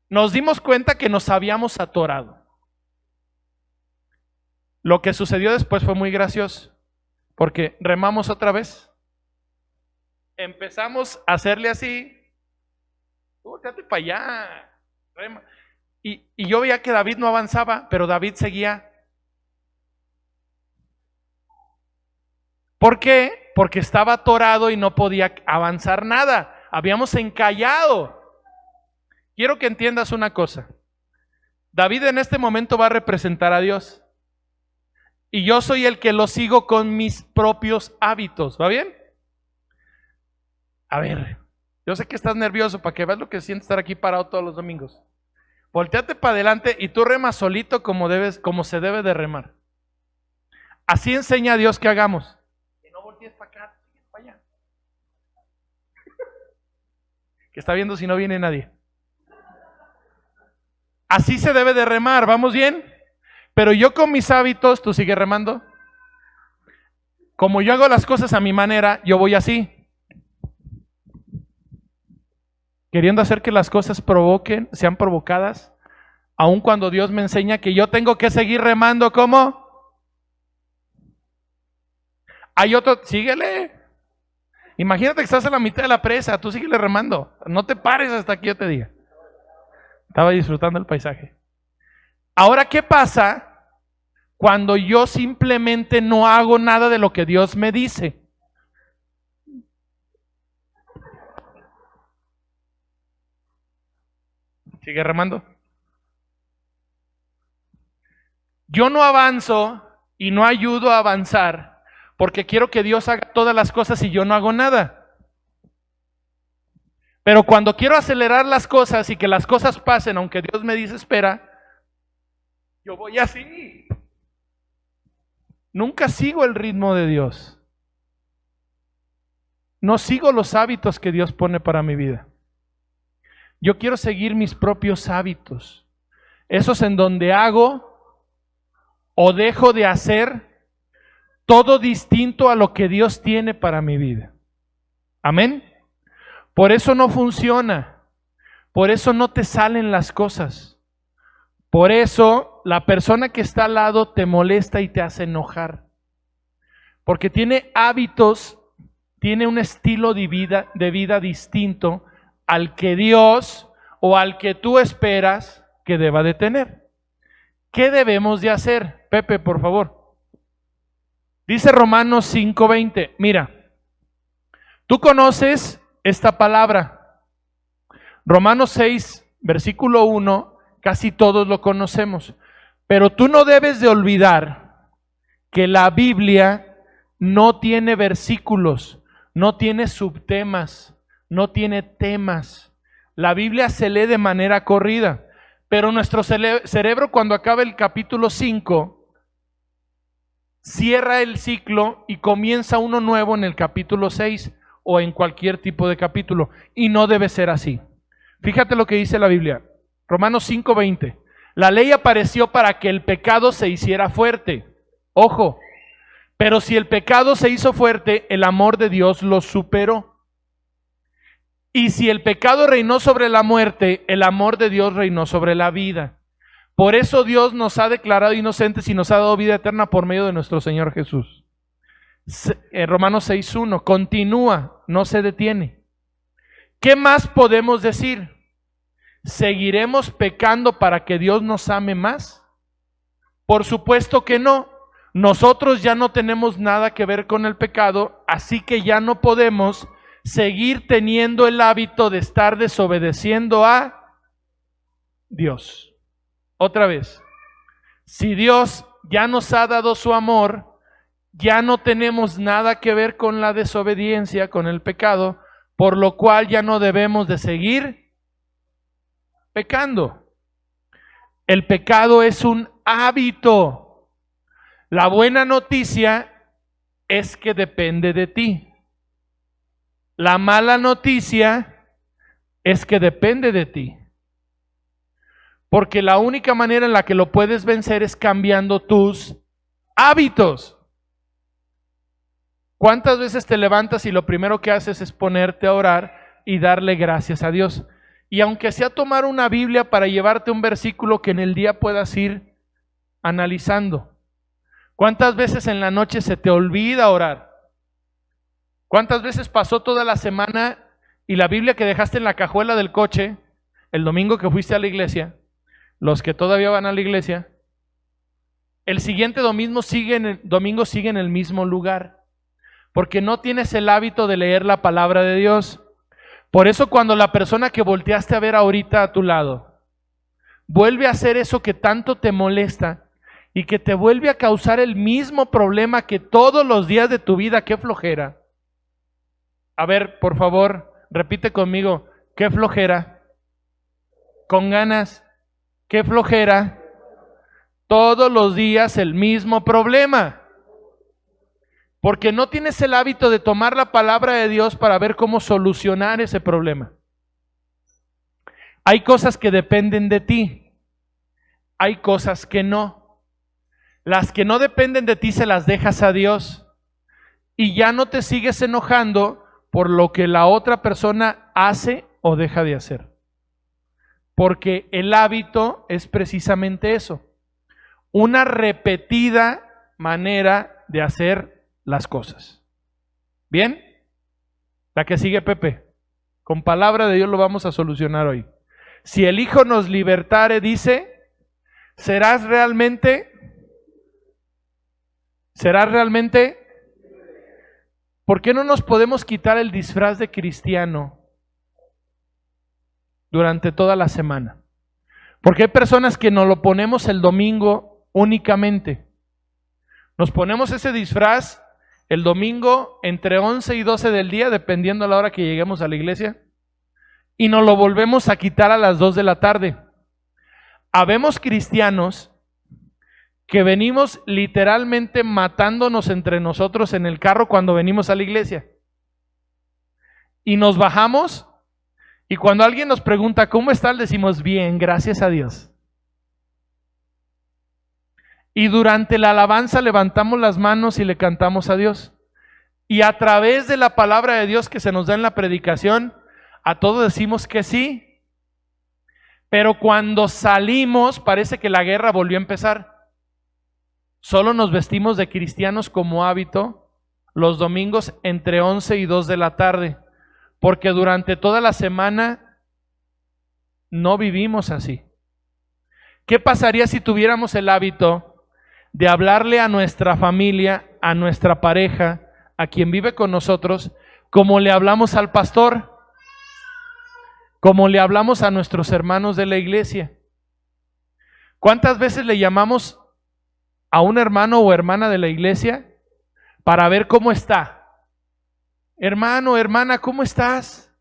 Nos dimos cuenta que nos habíamos atorado. Lo que sucedió después fue muy gracioso, porque remamos otra vez. Empezamos a hacerle así. Volteate para allá. Rema. Y yo veía que David no avanzaba, pero David seguía. ¿Por qué? Porque estaba atorado y no podía avanzar nada. Habíamos encallado. Quiero que entiendas una cosa. David en este momento va a representar a Dios. Y yo soy el que lo sigo con mis propios hábitos. ¿Va bien? A ver, yo sé que estás nervioso para que veas lo que siente estar aquí parado todos los domingos. Volteate para adelante y tú remas solito como se debe de remar. Así enseña a Dios que hagamos. Que no voltees para acá, para allá. Que está viendo si no viene nadie. Así se debe de remar, ¿vamos bien? Pero yo con mis hábitos, ¿tú sigues remando? Como yo hago las cosas a mi manera, yo voy así. Queriendo hacer que las cosas sean provocadas, aun cuando Dios me enseña que yo tengo que seguir remando, ¿cómo? Hay otro, síguele. Imagínate que estás en la mitad de la presa, tú síguele remando. No te pares hasta que yo te diga. Estaba disfrutando el paisaje. Ahora, ¿qué pasa cuando yo simplemente no hago nada de lo que Dios me dice? ¿Sigue remando? Yo no avanzo y no ayudo a avanzar porque quiero que Dios haga todas las cosas y yo no hago nada. Pero cuando quiero acelerar las cosas y que las cosas pasen, aunque Dios me dice espera, yo voy así. Nunca sigo el ritmo de Dios. No sigo los hábitos que Dios pone para mi vida. Yo quiero seguir mis propios hábitos. Esos en donde hago o dejo de hacer todo distinto a lo que Dios tiene para mi vida. Amén. Por eso no funciona. Por eso no te salen las cosas. Por eso la persona que está al lado te molesta y te hace enojar. Porque tiene hábitos, tiene un estilo de vida distinto al que Dios o al que tú esperas que deba de tener. ¿Qué debemos de hacer? Pepe, por favor. Dice Romanos 5:20. Mira, tú conoces esta palabra. Romanos 6, versículo 1, casi todos lo conocemos. Pero tú no debes de olvidar que la Biblia no tiene versículos, no tiene subtemas, no tiene temas. La Biblia se lee de manera corrida, pero nuestro cerebro cuando acaba el capítulo 5, cierra el ciclo y comienza uno nuevo en el capítulo 6 o en cualquier tipo de capítulo, y no debe ser así. Fíjate lo que dice la Biblia, Romanos 5:20. La ley apareció para que el pecado se hiciera fuerte. Ojo, pero si el pecado se hizo fuerte, el amor de Dios lo superó. Y si el pecado reinó sobre la muerte, el amor de Dios reinó sobre la vida. Por eso Dios nos ha declarado inocentes y nos ha dado vida eterna por medio de nuestro Señor Jesús. Romanos 6:1, continúa, no se detiene. ¿Qué más podemos decir? ¿Seguiremos pecando para que Dios nos ame más? Por supuesto que no. Nosotros ya no tenemos nada que ver con el pecado, así que ya no podemos seguir teniendo el hábito de estar desobedeciendo a Dios. Otra vez, si Dios ya nos ha dado su amor, ya no tenemos nada que ver con la desobediencia, con el pecado, por lo cual ya no debemos de seguir pecando. El pecado es un hábito. La buena noticia es que depende de ti. La mala noticia es que depende de ti. Porque la única manera en la que lo puedes vencer es cambiando tus hábitos. ¿Cuántas veces te levantas y lo primero que haces es ponerte a orar y darle gracias a Dios? Y aunque sea tomar una Biblia para llevarte un versículo que en el día puedas ir analizando. ¿Cuántas veces en la noche se te olvida orar? ¿Cuántas veces pasó toda la semana y la Biblia que dejaste en la cajuela del coche, el domingo que fuiste a la iglesia, los que todavía van a la iglesia, el siguiente domingo sigue en el mismo lugar? Porque no tienes el hábito de leer la palabra de Dios. Por eso cuando la persona que volteaste a ver ahorita a tu lado vuelve a hacer eso que tanto te molesta y que te vuelve a causar el mismo problema que todos los días de tu vida. ¡Qué flojera! A ver, por favor, repite conmigo. ¡Qué flojera! Con ganas. ¡Qué flojera! Todos los días el mismo problema. Porque no tienes el hábito de tomar la palabra de Dios para ver cómo solucionar ese problema. Hay cosas que dependen de ti. Hay cosas que no. Las que no dependen de ti se las dejas a Dios. Y ya no te sigues enojando por lo que la otra persona hace o deja de hacer. Porque el hábito es precisamente eso. Una repetida manera de hacer las cosas. ¿Bien? La que sigue, Pepe. Con palabra de Dios lo vamos a solucionar hoy. Si el Hijo nos libertare, dice, serás realmente, ¿por qué no nos podemos quitar el disfraz de cristiano durante toda la semana? Porque hay personas que nos lo ponemos el domingo únicamente. Nos ponemos ese disfraz el domingo entre 11 y 12 del día, dependiendo a la hora que lleguemos a la iglesia, y nos lo volvemos a quitar a las 2 de la tarde. Habemos cristianos que venimos literalmente matándonos entre nosotros en el carro cuando venimos a la iglesia. Y nos bajamos, y cuando alguien nos pregunta, ¿cómo estás?, decimos, bien, gracias a Dios. Y durante la alabanza levantamos las manos y le cantamos a Dios. Y a través de la palabra de Dios que se nos da en la predicación, a todos decimos que sí. Pero cuando salimos, parece que la guerra volvió a empezar. Solo nos vestimos de cristianos como hábito los domingos entre 11 y 2 de la tarde. Porque durante toda la semana no vivimos así. ¿Qué pasaría si tuviéramos el hábito de hablarle a nuestra familia, a nuestra pareja, a quien vive con nosotros, como le hablamos al pastor, como le hablamos a nuestros hermanos de la iglesia? ¿Cuántas veces le llamamos a un hermano o hermana de la iglesia para ver cómo está? Hermano, hermana, ¿cómo estás?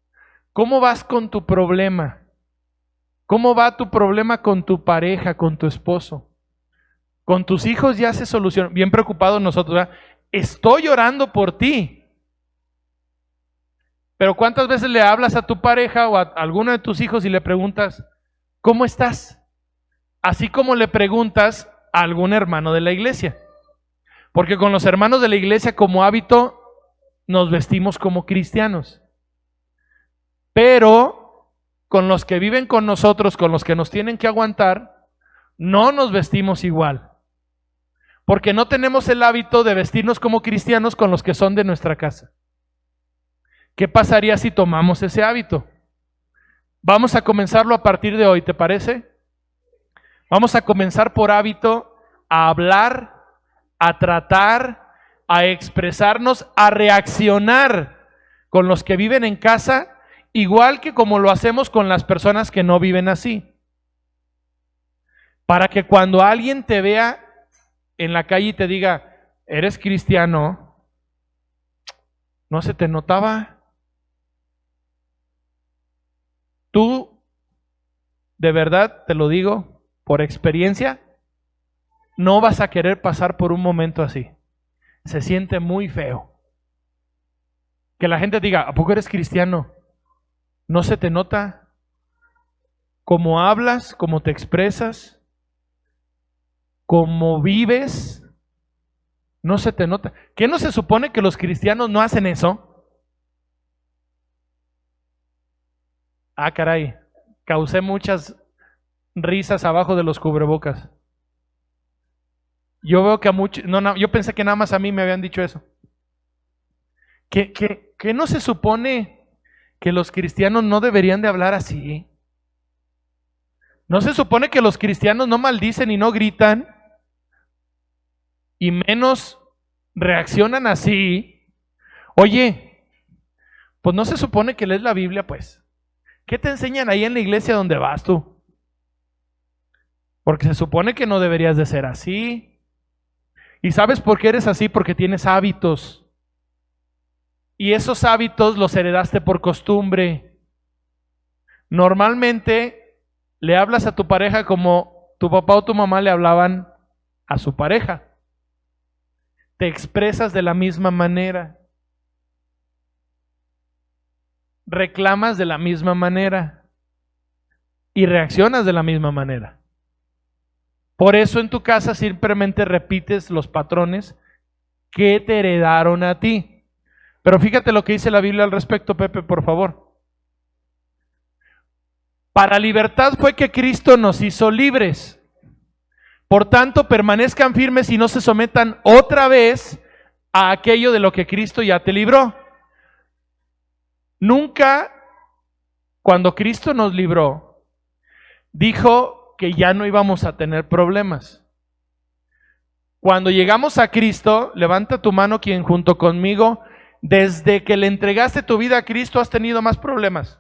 ¿Cómo vas con tu problema? ¿Cómo va tu problema con tu pareja, con tu esposo? Con tus hijos ya se solucionó. Bien preocupados nosotros, ¿verdad? Estoy orando por ti. Pero ¿cuántas veces le hablas a tu pareja o a alguno de tus hijos y le preguntas, ¿cómo estás? Así como le preguntas a algún hermano de la iglesia. Porque con los hermanos de la iglesia como hábito nos vestimos como cristianos. Pero con los que viven con nosotros, con los que nos tienen que aguantar, no nos vestimos igual. Porque no tenemos el hábito de vestirnos como cristianos con los que son de nuestra casa. ¿Qué pasaría si tomamos ese hábito? Vamos a comenzarlo a partir de hoy, ¿te parece? Vamos a comenzar por hábito a hablar, a tratar, a expresarnos, a reaccionar con los que viven en casa, igual que como lo hacemos con las personas que no viven así. Para que cuando alguien te vea en la calle y te diga, ¿eres cristiano? ¿No se te notaba? Tú, de verdad, te lo digo, por experiencia, no vas a querer pasar por un momento así. Se siente muy feo. Que la gente diga, ¿a poco eres cristiano? ¿No se te nota? ¿Cómo hablas? ¿Cómo te expresas? ¿Cómo vives? No se te nota. ¿Qué no se supone que los cristianos no hacen eso? Ah, caray, causé muchas risas abajo de los cubrebocas. Yo veo que a muchos, no, yo pensé que nada más a mí me habían dicho eso. ¿Que no se supone que los cristianos no deberían de hablar así? ¿No se supone que los cristianos no maldicen y no gritan? Y menos reaccionan así. Oye, pues no se supone que lees la Biblia, pues. ¿Qué te enseñan ahí en la iglesia donde vas tú? Porque se supone que no deberías de ser así. ¿Y sabes por qué eres así? Porque tienes hábitos. Y esos hábitos los heredaste por costumbre. Normalmente le hablas a tu pareja como tu papá o tu mamá le hablaban a su pareja. Te expresas de la misma manera. Reclamas de la misma manera. Y reaccionas de la misma manera. Por eso en tu casa simplemente repites los patrones que te heredaron a ti. Pero fíjate lo que dice la Biblia al respecto, Pepe, por favor. Para libertad fue que Cristo nos hizo libres. Por tanto, permanezcan firmes y no se sometan otra vez a aquello de lo que Cristo ya te libró. Nunca, cuando Cristo nos libró, dijo que ya no íbamos a tener problemas. Cuando llegamos a Cristo, levanta tu mano quien junto conmigo, desde que le entregaste tu vida a Cristo has tenido más problemas.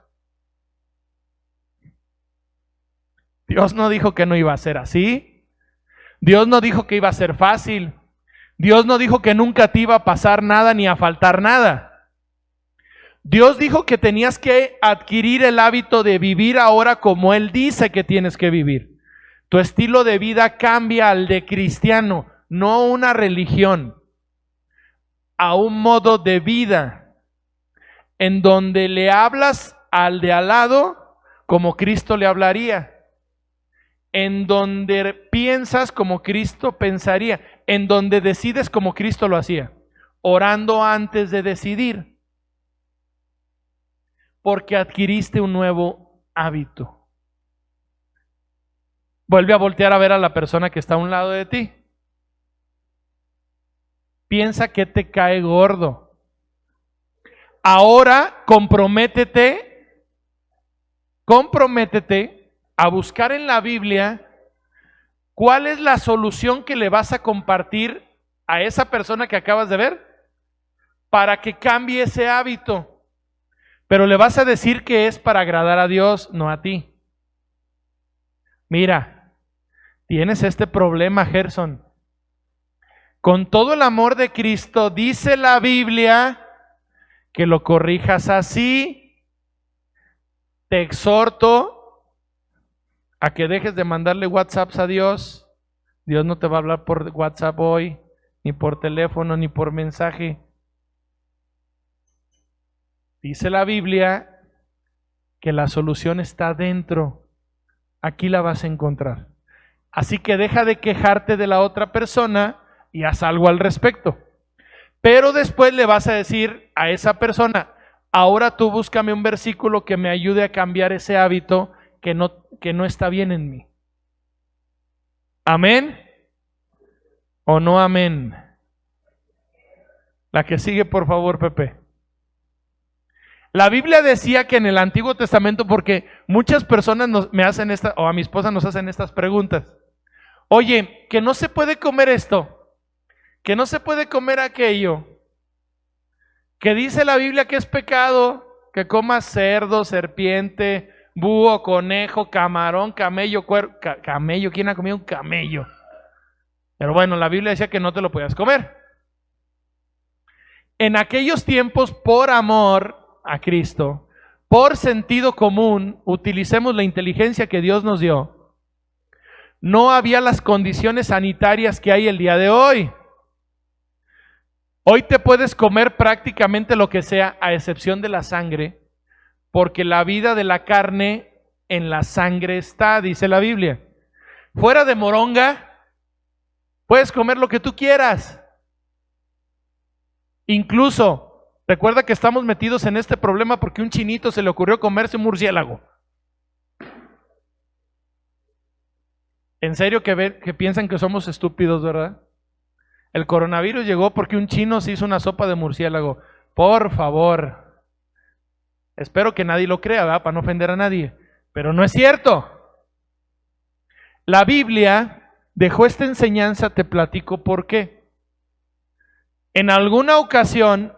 Dios no dijo que no iba a ser así. Dios no dijo que iba a ser fácil. Dios no dijo que nunca te iba a pasar nada ni a faltar nada. Dios dijo que tenías que adquirir el hábito de vivir ahora como Él dice que tienes que vivir. Tu estilo de vida cambia al de cristiano, no una religión, a un modo de vida en donde le hablas al de al lado como Cristo le hablaría, en donde piensas como Cristo pensaría, en donde decides como Cristo lo hacía, orando antes de decidir, porque adquiriste un nuevo hábito. Vuelve a voltear a ver a la persona que está a un lado de ti. Piensa que te cae gordo. Ahora comprométete a buscar en la Biblia cuál es la solución que le vas a compartir a esa persona que acabas de ver para que cambie ese hábito. Pero le vas a decir que es para agradar a Dios, no a ti. Mira, tienes este problema, Gerson. Con todo el amor de Cristo, dice la Biblia que lo corrijas así. Te exhorto a que dejes de mandarle WhatsApps a Dios. Dios no te va a hablar por WhatsApp hoy, ni por teléfono, ni por mensaje. Dice la Biblia que la solución está dentro. Aquí la vas a encontrar. Así que deja de quejarte de la otra persona y haz algo al respecto. Pero después le vas a decir a esa persona, ahora tú búscame un versículo que me ayude a cambiar ese hábito que no está bien en mí. ¿Amén? ¿O no amén? La que sigue, por favor, Pepe. La Biblia decía que en el Antiguo Testamento, porque muchas personas me hacen o a mi esposa nos hacen estas preguntas. Oye, que no se puede comer esto, que no se puede comer aquello, que dice la Biblia que es pecado, que comas cerdo, serpiente, búho, conejo, camarón, camello, camello, ¿quién ha comido un camello? Pero bueno, la Biblia decía que no te lo podías comer. En aquellos tiempos, por amor a Cristo, por sentido común, utilicemos la inteligencia que Dios nos dio. No había las condiciones sanitarias que hay el día de hoy. Hoy te puedes comer prácticamente lo que sea, a excepción de la sangre, porque la vida de la carne en la sangre está, dice la Biblia. Fuera de moronga, puedes comer lo que tú quieras. Incluso, recuerda que estamos metidos en este problema porque un chinito se le ocurrió comerse un murciélago. En serio que piensan que somos estúpidos, ¿verdad? El coronavirus llegó porque un chino se hizo una sopa de murciélago. Por favor. Espero que nadie lo crea, ¿verdad? Para no ofender a nadie. Pero no es cierto. La Biblia dejó esta enseñanza, te platico por qué. En alguna ocasión,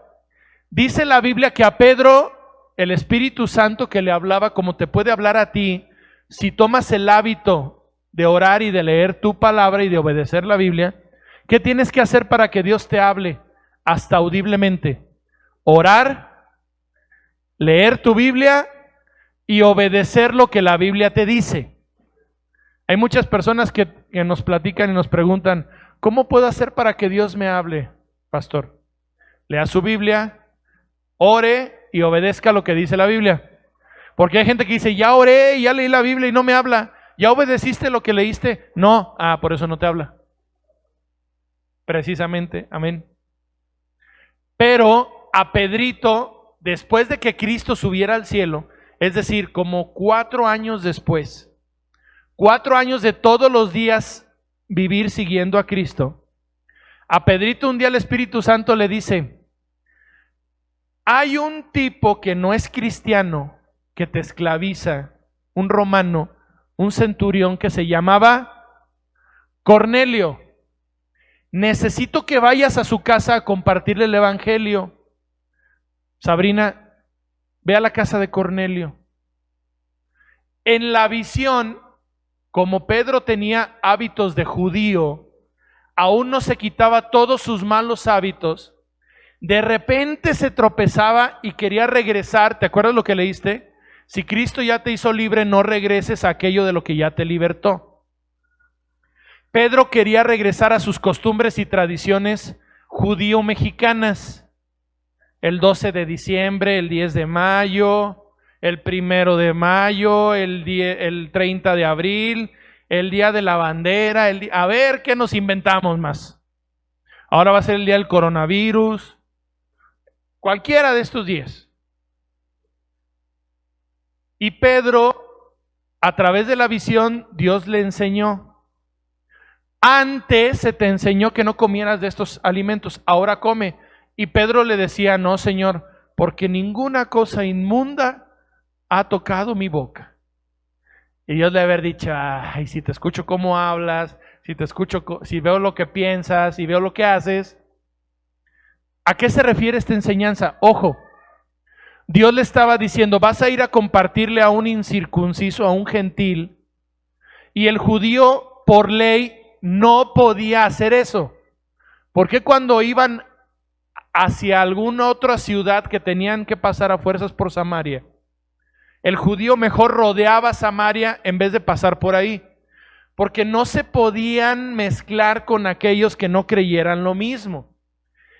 dice la Biblia que a Pedro, el Espíritu Santo que le hablaba como te puede hablar a ti, si tomas el hábito de orar y de leer tu palabra y de obedecer la Biblia, ¿qué tienes que hacer para que Dios te hable hasta audiblemente? Orar, leer tu Biblia y obedecer lo que la Biblia te dice. Hay muchas personas que nos platican y nos preguntan, ¿cómo puedo hacer para que Dios me hable, pastor? Lea su Biblia, ore y obedezca lo que dice la Biblia. Porque hay gente que dice, ya oré, ya leí la Biblia y no me habla. ¿Ya obedeciste lo que leíste? No. Por eso no te habla. Precisamente, amén. Pero a Pedrito, después de que Cristo subiera al cielo, es decir, como 4 años después, 4 años de todos los días vivir siguiendo a Cristo, a Pedrito un día el Espíritu Santo le dice, hay un tipo que no es cristiano, que te esclaviza, un romano, un centurión que se llamaba Cornelio. Necesito que vayas a su casa a compartirle el evangelio. Sabrina, ve a la casa de Cornelio. En la visión, como Pedro tenía hábitos de judío, aún no se quitaba todos sus malos hábitos, de repente se tropezaba y quería regresar. ¿Te acuerdas lo que leíste? Si Cristo ya te hizo libre, no regreses a aquello de lo que ya te libertó. Pedro quería regresar a sus costumbres y tradiciones judío-mexicanas. El 12 de diciembre, el 10 de mayo, el 1 de mayo, el 30 de abril, el día de la bandera, a ver qué nos inventamos más. Ahora va a ser el día del coronavirus, cualquiera de estos días. Y Pedro, a través de la visión, Dios le enseñó. Antes se te enseñó que no comieras de estos alimentos, ahora come. Y Pedro le decía, no, Señor, porque ninguna cosa inmunda ha tocado mi boca. Y Dios le había dicho, ay, si te escucho cómo hablas, si te escucho, si veo lo que piensas, si veo lo que haces. ¿A qué se refiere esta enseñanza? Ojo, Dios le estaba diciendo, vas a ir a compartirle a un incircunciso, a un gentil, y el judío por ley no podía hacer eso. Porque cuando iban hacia alguna otra ciudad que tenían que pasar a fuerzas por Samaria, el judío mejor rodeaba Samaria en vez de pasar por ahí? Porque no se podían mezclar con aquellos que no creyeran lo mismo.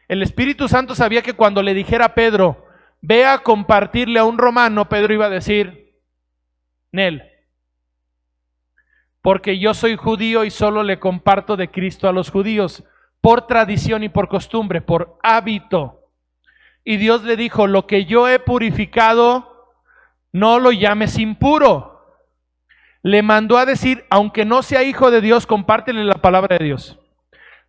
El Espíritu Santo sabía que cuando le dijera a Pedro, ve a compartirle a un romano, Pedro iba a decir, Nel, porque yo soy judío y solo le comparto de Cristo a los judíos, por tradición y por costumbre, por hábito. Y Dios le dijo, lo que yo he purificado, no lo llames impuro. Le mandó a decir, aunque no sea hijo de Dios, compártele la palabra de Dios.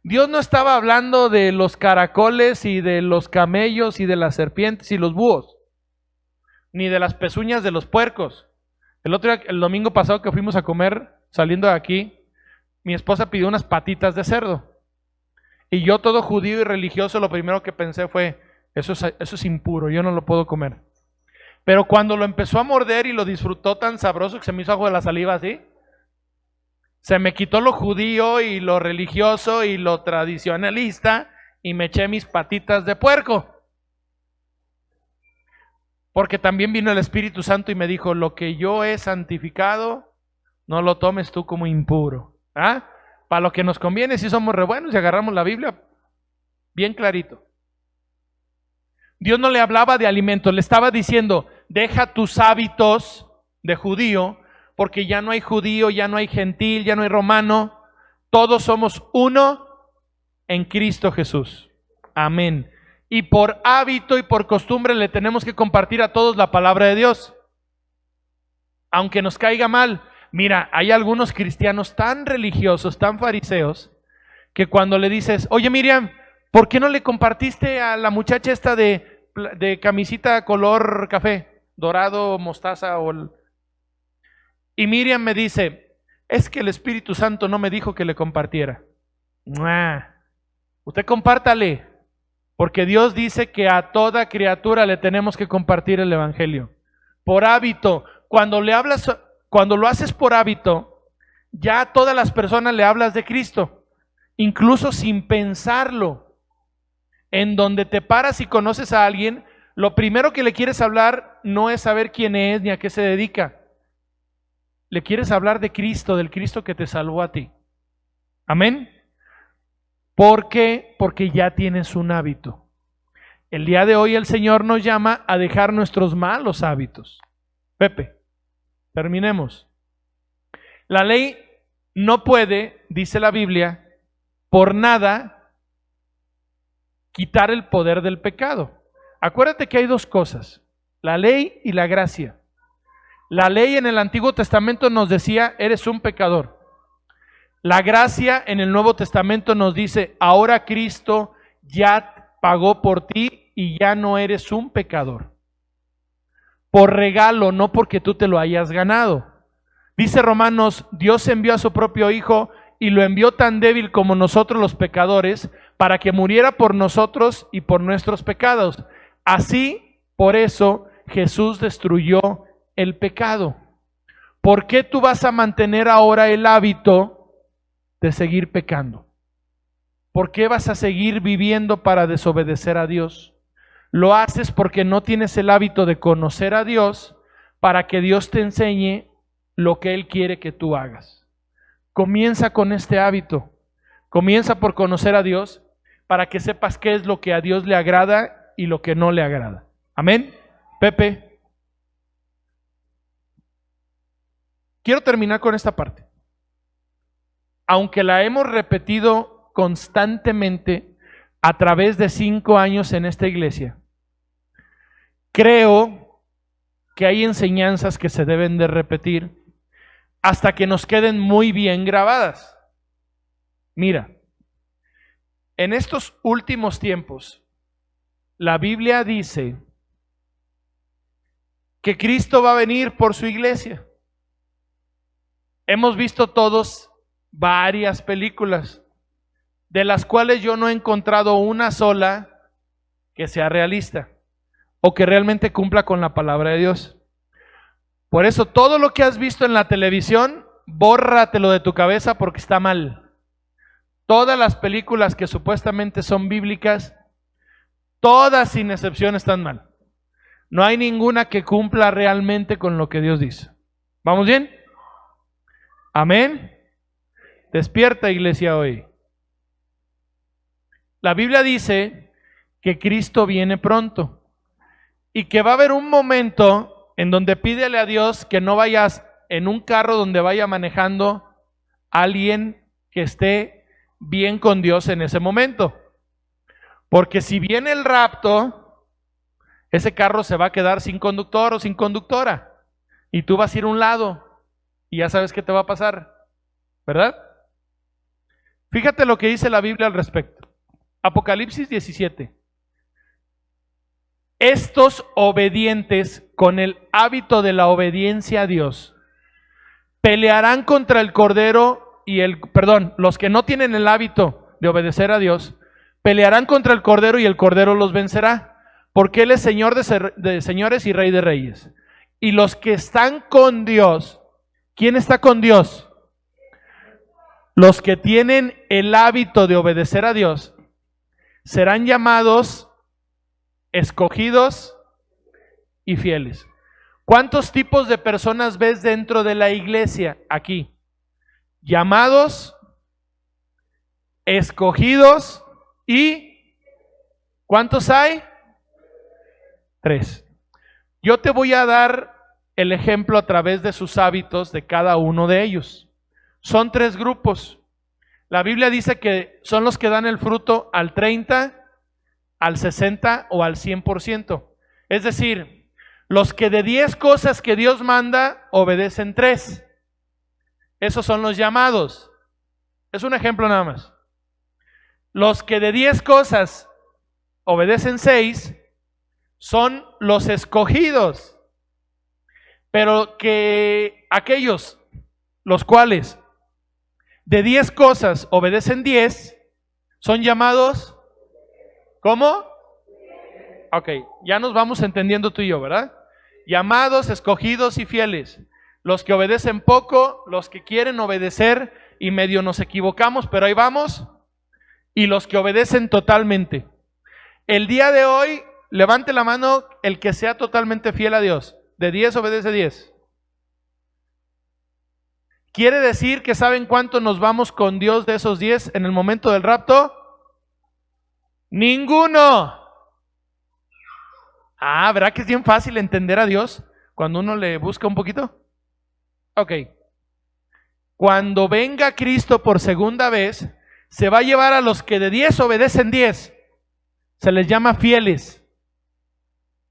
Dios no estaba hablando de los caracoles y de los camellos y de las serpientes y los búhos, ni de las pezuñas de los puercos. El domingo pasado que fuimos a comer, saliendo de aquí, mi esposa pidió unas patitas de cerdo. Y yo, todo judío y religioso, lo primero que pensé fue, eso es impuro, yo no lo puedo comer. Pero cuando lo empezó a morder y lo disfrutó tan sabroso que se me hizo agua de la saliva así, se me quitó lo judío y lo religioso y lo tradicionalista y me eché mis patitas de puerco. Porque también vino el Espíritu Santo y me dijo, lo que yo he santificado, no lo tomes tú como impuro. Para lo que nos conviene, si somos re buenos y agarramos la Biblia bien clarito. Dios no le hablaba de alimentos, le estaba diciendo, deja tus hábitos de judío, porque ya no hay judío, ya no hay gentil, ya no hay romano, todos somos uno en Cristo Jesús. Amén. Y por hábito y por costumbre le tenemos que compartir a todos la palabra de Dios, aunque nos caiga mal. Mira, hay algunos cristianos tan religiosos, tan fariseos, que cuando le dices, oye Miriam, ¿por qué no le compartiste a la muchacha esta de camisita color café, dorado, mostaza Y Miriam me dice, es que el Espíritu Santo no me dijo que le compartiera. Usted compártale, porque Dios dice que a toda criatura le tenemos que compartir el evangelio. Por hábito, cuando lo haces por hábito, ya a todas las personas le hablas de Cristo, incluso sin pensarlo. En donde te paras y conoces a alguien, lo primero que le quieres hablar no es saber quién es ni a qué se dedica. Le quieres hablar de Cristo, del Cristo que te salvó a ti. Amén. ¿Por qué? Porque ya tienes un hábito. El día de hoy el Señor nos llama a dejar nuestros malos hábitos. Pepe, terminemos. La ley no puede, dice la Biblia, por nada quitar el poder del pecado. Acuérdate que hay dos cosas, la ley y la gracia. La ley en el Antiguo Testamento nos decía, eres un pecador. La gracia en el Nuevo Testamento nos dice, ahora Cristo ya pagó por ti y ya no eres un pecador. Por regalo, no porque tú te lo hayas ganado. Dice Romanos, Dios envió a su propio Hijo y lo envió tan débil como nosotros los pecadores, para que muriera por nosotros y por nuestros pecados. Así, por eso, Jesús destruyó el pecado. ¿Por qué tú vas a mantener ahora el hábito de seguir pecando? ¿Por qué vas a seguir viviendo para desobedecer a Dios? Lo haces porque no tienes el hábito de conocer a Dios para que Dios te enseñe lo que Él quiere que tú hagas. Comienza con este hábito. Comienza por conocer a Dios para que sepas qué es lo que a Dios le agrada y lo que no le agrada. Amén. Pepe. Quiero terminar con esta parte. Aunque la hemos repetido constantemente a través de 5 años en esta iglesia, creo que hay enseñanzas que se deben de repetir hasta que nos queden muy bien grabadas. Mira, en estos últimos tiempos, la Biblia dice que Cristo va a venir por su iglesia. Hemos visto todos varias películas, de las cuales yo no he encontrado una sola que sea realista o que realmente cumpla con la palabra de Dios. Por eso todo lo que has visto en la televisión, bórratelo de tu cabeza porque está mal. Todas las películas que supuestamente son bíblicas, todas sin excepción están mal. No hay ninguna que cumpla realmente con lo que Dios dice. ¿Vamos bien? Amén. Despierta, iglesia, hoy. La Biblia dice que Cristo viene pronto y que va a haber un momento en donde pídele a Dios que no vayas en un carro donde vaya manejando alguien que esté bien con Dios en ese momento. Porque si viene el rapto, ese carro se va a quedar sin conductor o sin conductora y tú vas a ir a un lado y ya sabes qué te va a pasar, ¿verdad? Fíjate lo que dice la Biblia al respecto. Apocalipsis 17. Estos obedientes con el hábito de la obediencia a Dios pelearán contra el Cordero los que no tienen el hábito de obedecer a Dios, pelearán contra el Cordero y el Cordero los vencerá, porque Él es Señor de señores y Rey de reyes. Y los que están con Dios, ¿quién está con Dios? Los que tienen el hábito de obedecer a Dios serán llamados escogidos y fieles. ¿Cuántos tipos de personas ves dentro de la iglesia aquí? Llamados, escogidos y ¿cuántos hay? 3. Yo te voy a dar el ejemplo a través de sus hábitos de cada uno de ellos. Son 3 grupos. La Biblia dice que son los que dan el fruto al 30, al 60 o al 100%. Es decir, los que de 10 cosas que Dios manda, obedecen 3. Esos son los llamados. Es un ejemplo nada más. Los que de 10 cosas obedecen 6, son los escogidos. Pero que aquellos, los cuales de 10 cosas obedecen 10, son llamados, ¿cómo? Ok, ya nos vamos entendiendo tú y yo, ¿verdad? Llamados, escogidos y fieles. los que obedecen poco, los que quieren obedecer y medio nos equivocamos, pero ahí vamos, y los que obedecen totalmente. El día de hoy, levante la mano el que sea totalmente fiel a Dios. De 10 obedece 10. ¿Quiere decir que saben cuánto nos vamos con Dios de esos 10 en el momento del rapto? ¡Ninguno! ¿Verdad que es bien fácil entender a Dios cuando uno le busca un poquito? Ok. Cuando venga Cristo por segunda vez, se va a llevar a los que de 10 obedecen 10. Se les llama fieles.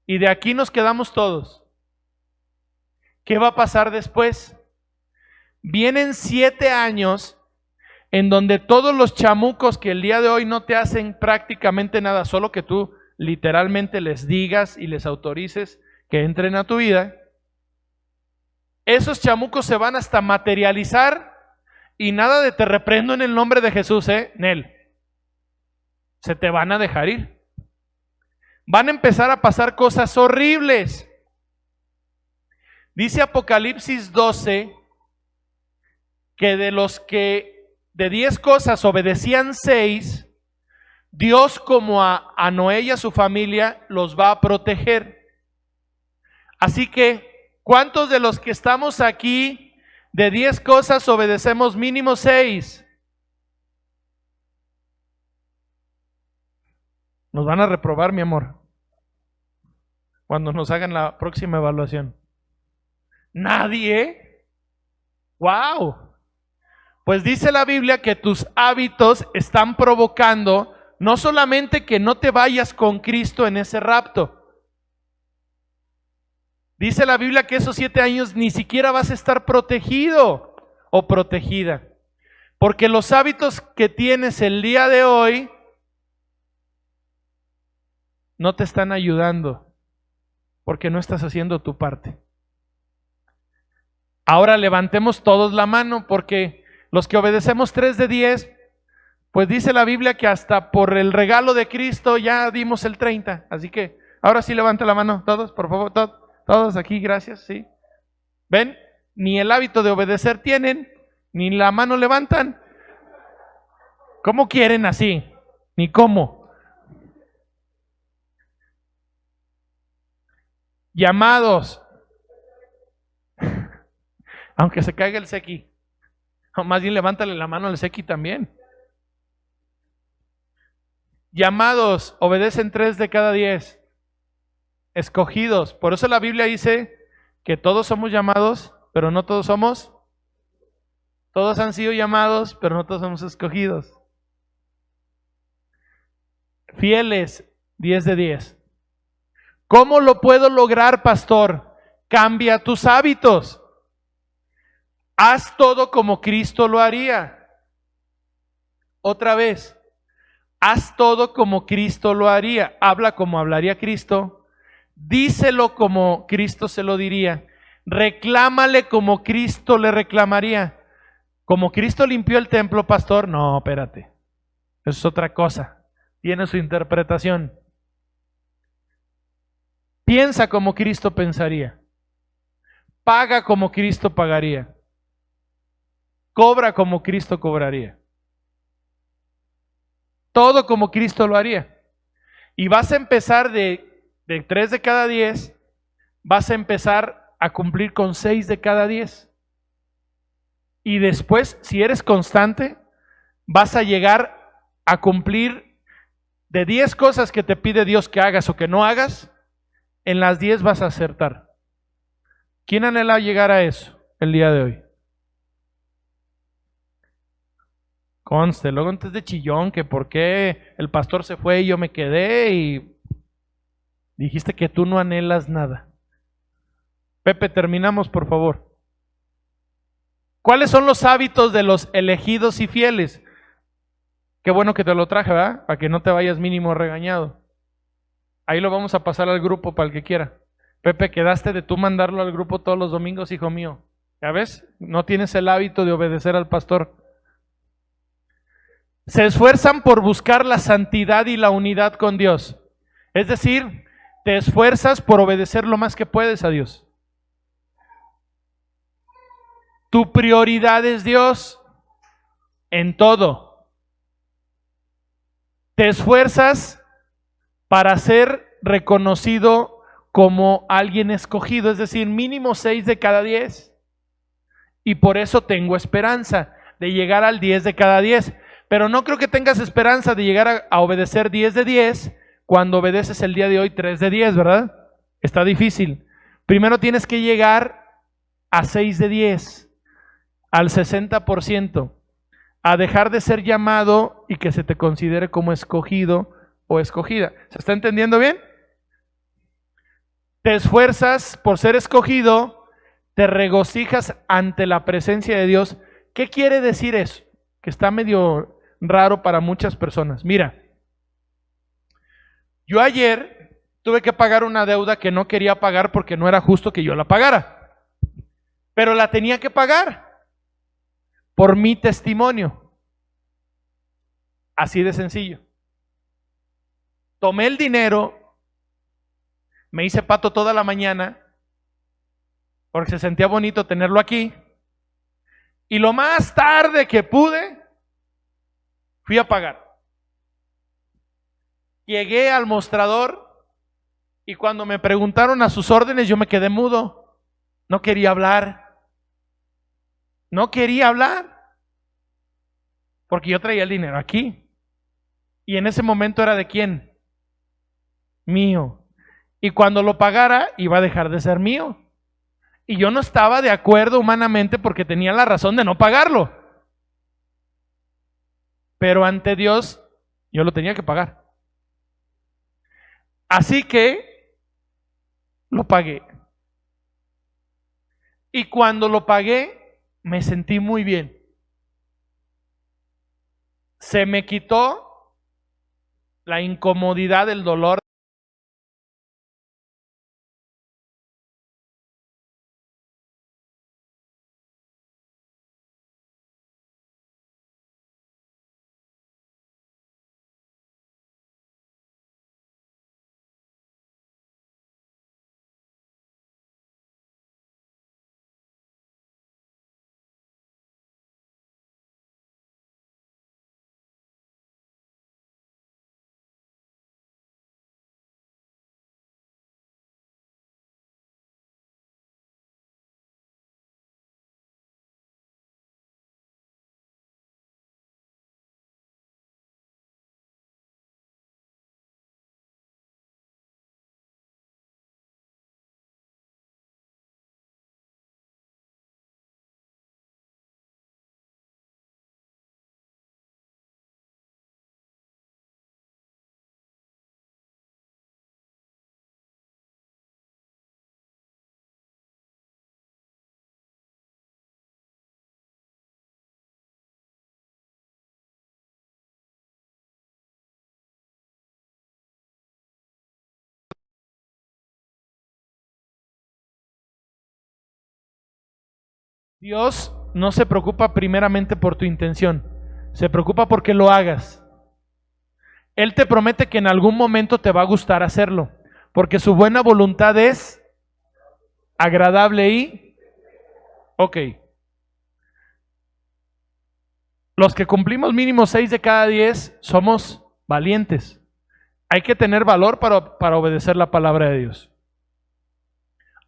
Y de aquí nos quedamos todos. ¿Qué va a pasar después? Vienen 7 años en donde todos los chamucos que el día de hoy no te hacen prácticamente nada, solo que tú literalmente les digas y les autorices que entren a tu vida, esos chamucos se van hasta materializar y nada de te reprendo en el nombre de Jesús, Nel. Se te van a dejar ir. Van a empezar a pasar cosas horribles. Dice Apocalipsis 12 que de los que de 10 cosas obedecían 6, Dios como a Noé y a su familia los va a proteger. Así que, ¿cuántos de los que estamos aquí de 10 cosas obedecemos mínimo 6? Nos van a reprobar, mi amor, cuando nos hagan la próxima evaluación. ¿Nadie? ¡Wow! Pues dice la Biblia que tus hábitos están provocando no solamente que no te vayas con Cristo en ese rapto. Dice la Biblia que esos 7 años ni siquiera vas a estar protegido o protegida. Porque los hábitos que tienes el día de hoy no te están ayudando. Porque no estás haciendo tu parte. Ahora levantemos todos la mano porque los que obedecemos 3 de 10, pues dice la Biblia que hasta por el regalo de Cristo ya dimos el 30. Así que ahora sí levanta la mano todos, por favor, todos aquí, gracias, sí. ¿Ven? Ni el hábito de obedecer tienen, ni la mano levantan. ¿Cómo quieren así? Ni cómo. Llamados. Aunque se caiga el sequi. O más bien levántale la mano al sequi también. Llamados, obedecen 3 de cada 10. Escogidos. Por eso la Biblia dice que todos somos llamados, pero no todos somos. Todos han sido llamados, pero no todos somos escogidos. Fieles, 10 de 10. ¿Cómo lo puedo lograr, pastor? Cambia tus hábitos. Haz todo como Cristo lo haría. Otra vez, haz todo como Cristo lo haría. Habla como hablaría Cristo. Díselo como Cristo se lo diría. Reclámale como Cristo le reclamaría. Como Cristo limpió el templo, pastor. No, espérate. Eso es otra cosa. Tiene su interpretación. Piensa como Cristo pensaría. Paga como Cristo pagaría. Cobra como Cristo cobraría. Todo como Cristo lo haría. Y vas a empezar de 3 de cada 10, vas a empezar a cumplir con 6 de cada 10. Y después, si eres constante, vas a llegar a cumplir de 10 cosas que te pide Dios que hagas o que no hagas, en las 10 vas a acertar. ¿Quién anhela llegar a eso el día de hoy? Conste, luego antes de chillón, que por qué el pastor se fue y yo me quedé y dijiste que tú no anhelas nada. Pepe, terminamos por favor. ¿Cuáles son los hábitos de los elegidos y fieles? Qué bueno que te lo traje, ¿verdad? Para que no te vayas mínimo regañado. Ahí lo vamos a pasar al grupo para el que quiera. Pepe, quedaste de tú mandarlo al grupo todos los domingos, hijo mío. ¿Ya ves? No tienes el hábito de obedecer al pastor. Se esfuerzan por buscar la santidad y la unidad con Dios. Es decir, te esfuerzas por obedecer lo más que puedes a Dios. Tu prioridad es Dios en todo. Te esfuerzas para ser reconocido como alguien escogido, es decir, mínimo 6 de cada 10. Y por eso tengo esperanza de llegar al 10 de cada 10. Pero no creo que tengas esperanza de llegar a obedecer 10 de 10 cuando obedeces el día de hoy 3 de 10, ¿verdad? Está difícil. Primero tienes que llegar a 6 de 10, al 60%, a dejar de ser llamado y que se te considere como escogido o escogida. ¿Se está entendiendo bien? Te esfuerzas por ser escogido, te regocijas ante la presencia de Dios. ¿Qué quiere decir eso? Que está medio raro para muchas personas. Mira, yo ayer tuve que pagar una deuda que no quería pagar porque no era justo que yo la pagara, pero la tenía que pagar por mi testimonio. Así de sencillo. Tomé el dinero, me hice pato toda la mañana porque se sentía bonito tenerlo aquí, y lo más tarde que pude fui a pagar. Llegué al mostrador y cuando me preguntaron a sus órdenes yo me quedé mudo. No quería hablar. No quería hablar porque yo traía el dinero aquí. Y en ese momento era de quién? Mío. Y cuando lo pagara iba a dejar de ser mío. Y yo no estaba de acuerdo humanamente porque tenía la razón de no pagarlo. Pero ante Dios yo lo tenía que pagar. Así que lo pagué. Y cuando lo pagué me sentí muy bien. Se me quitó la incomodidad, el dolor. Dios no se preocupa primeramente por tu intención, se preocupa porque lo hagas. Él te promete que en algún momento te va a gustar hacerlo, porque su buena voluntad es agradable y... Ok. Los que cumplimos mínimo 6 de cada 10 somos valientes. Hay que tener valor para obedecer la palabra de Dios.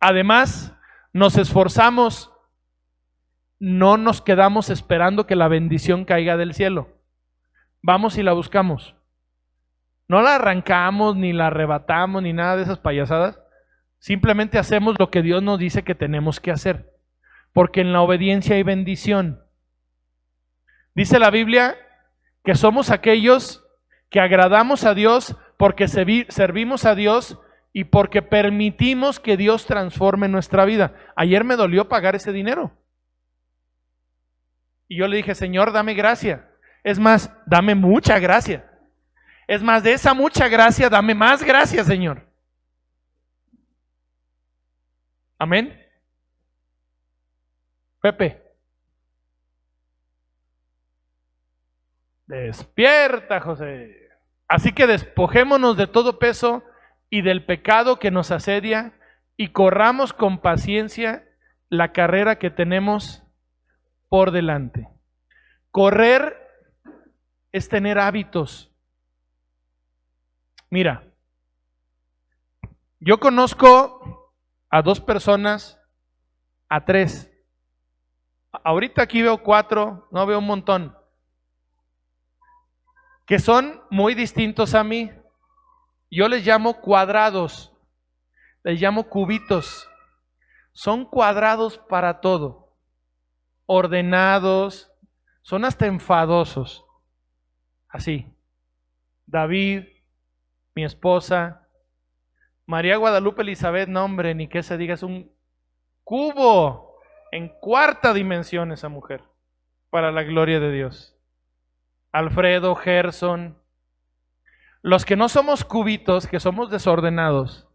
Además, nos esforzamos, no nos quedamos esperando que la bendición caiga del cielo. Vamos y la buscamos. No la arrancamos, ni la arrebatamos, ni nada de esas payasadas. Simplemente hacemos lo que Dios nos dice que tenemos que hacer. Porque en la obediencia hay bendición. Dice la Biblia que somos aquellos que agradamos a Dios porque servimos a Dios y porque permitimos que Dios transforme nuestra vida. Ayer me dolió pagar ese dinero. Y yo le dije, Señor, dame gracia. Es más, dame mucha gracia. Es más, de esa mucha gracia, dame más gracia, Señor. Amén. Pepe. Despierta, José. Así que despojémonos de todo peso y del pecado que nos asedia y corramos con paciencia la carrera que tenemos por delante. Correr es tener hábitos. Mira, yo conozco a 2 personas, a 3. Ahorita aquí veo 4, no veo un montón, que son muy distintos a mí. Yo les llamo cuadrados, les llamo cubitos. Son cuadrados para todo, ordenados, son hasta enfadosos. Así, David, mi esposa, María Guadalupe Elizabeth, no hombre, ni que se diga, es un cubo en 4ª dimensión esa mujer, para la gloria de Dios. Alfredo, Gerson, los que no somos cubitos, que somos desordenados,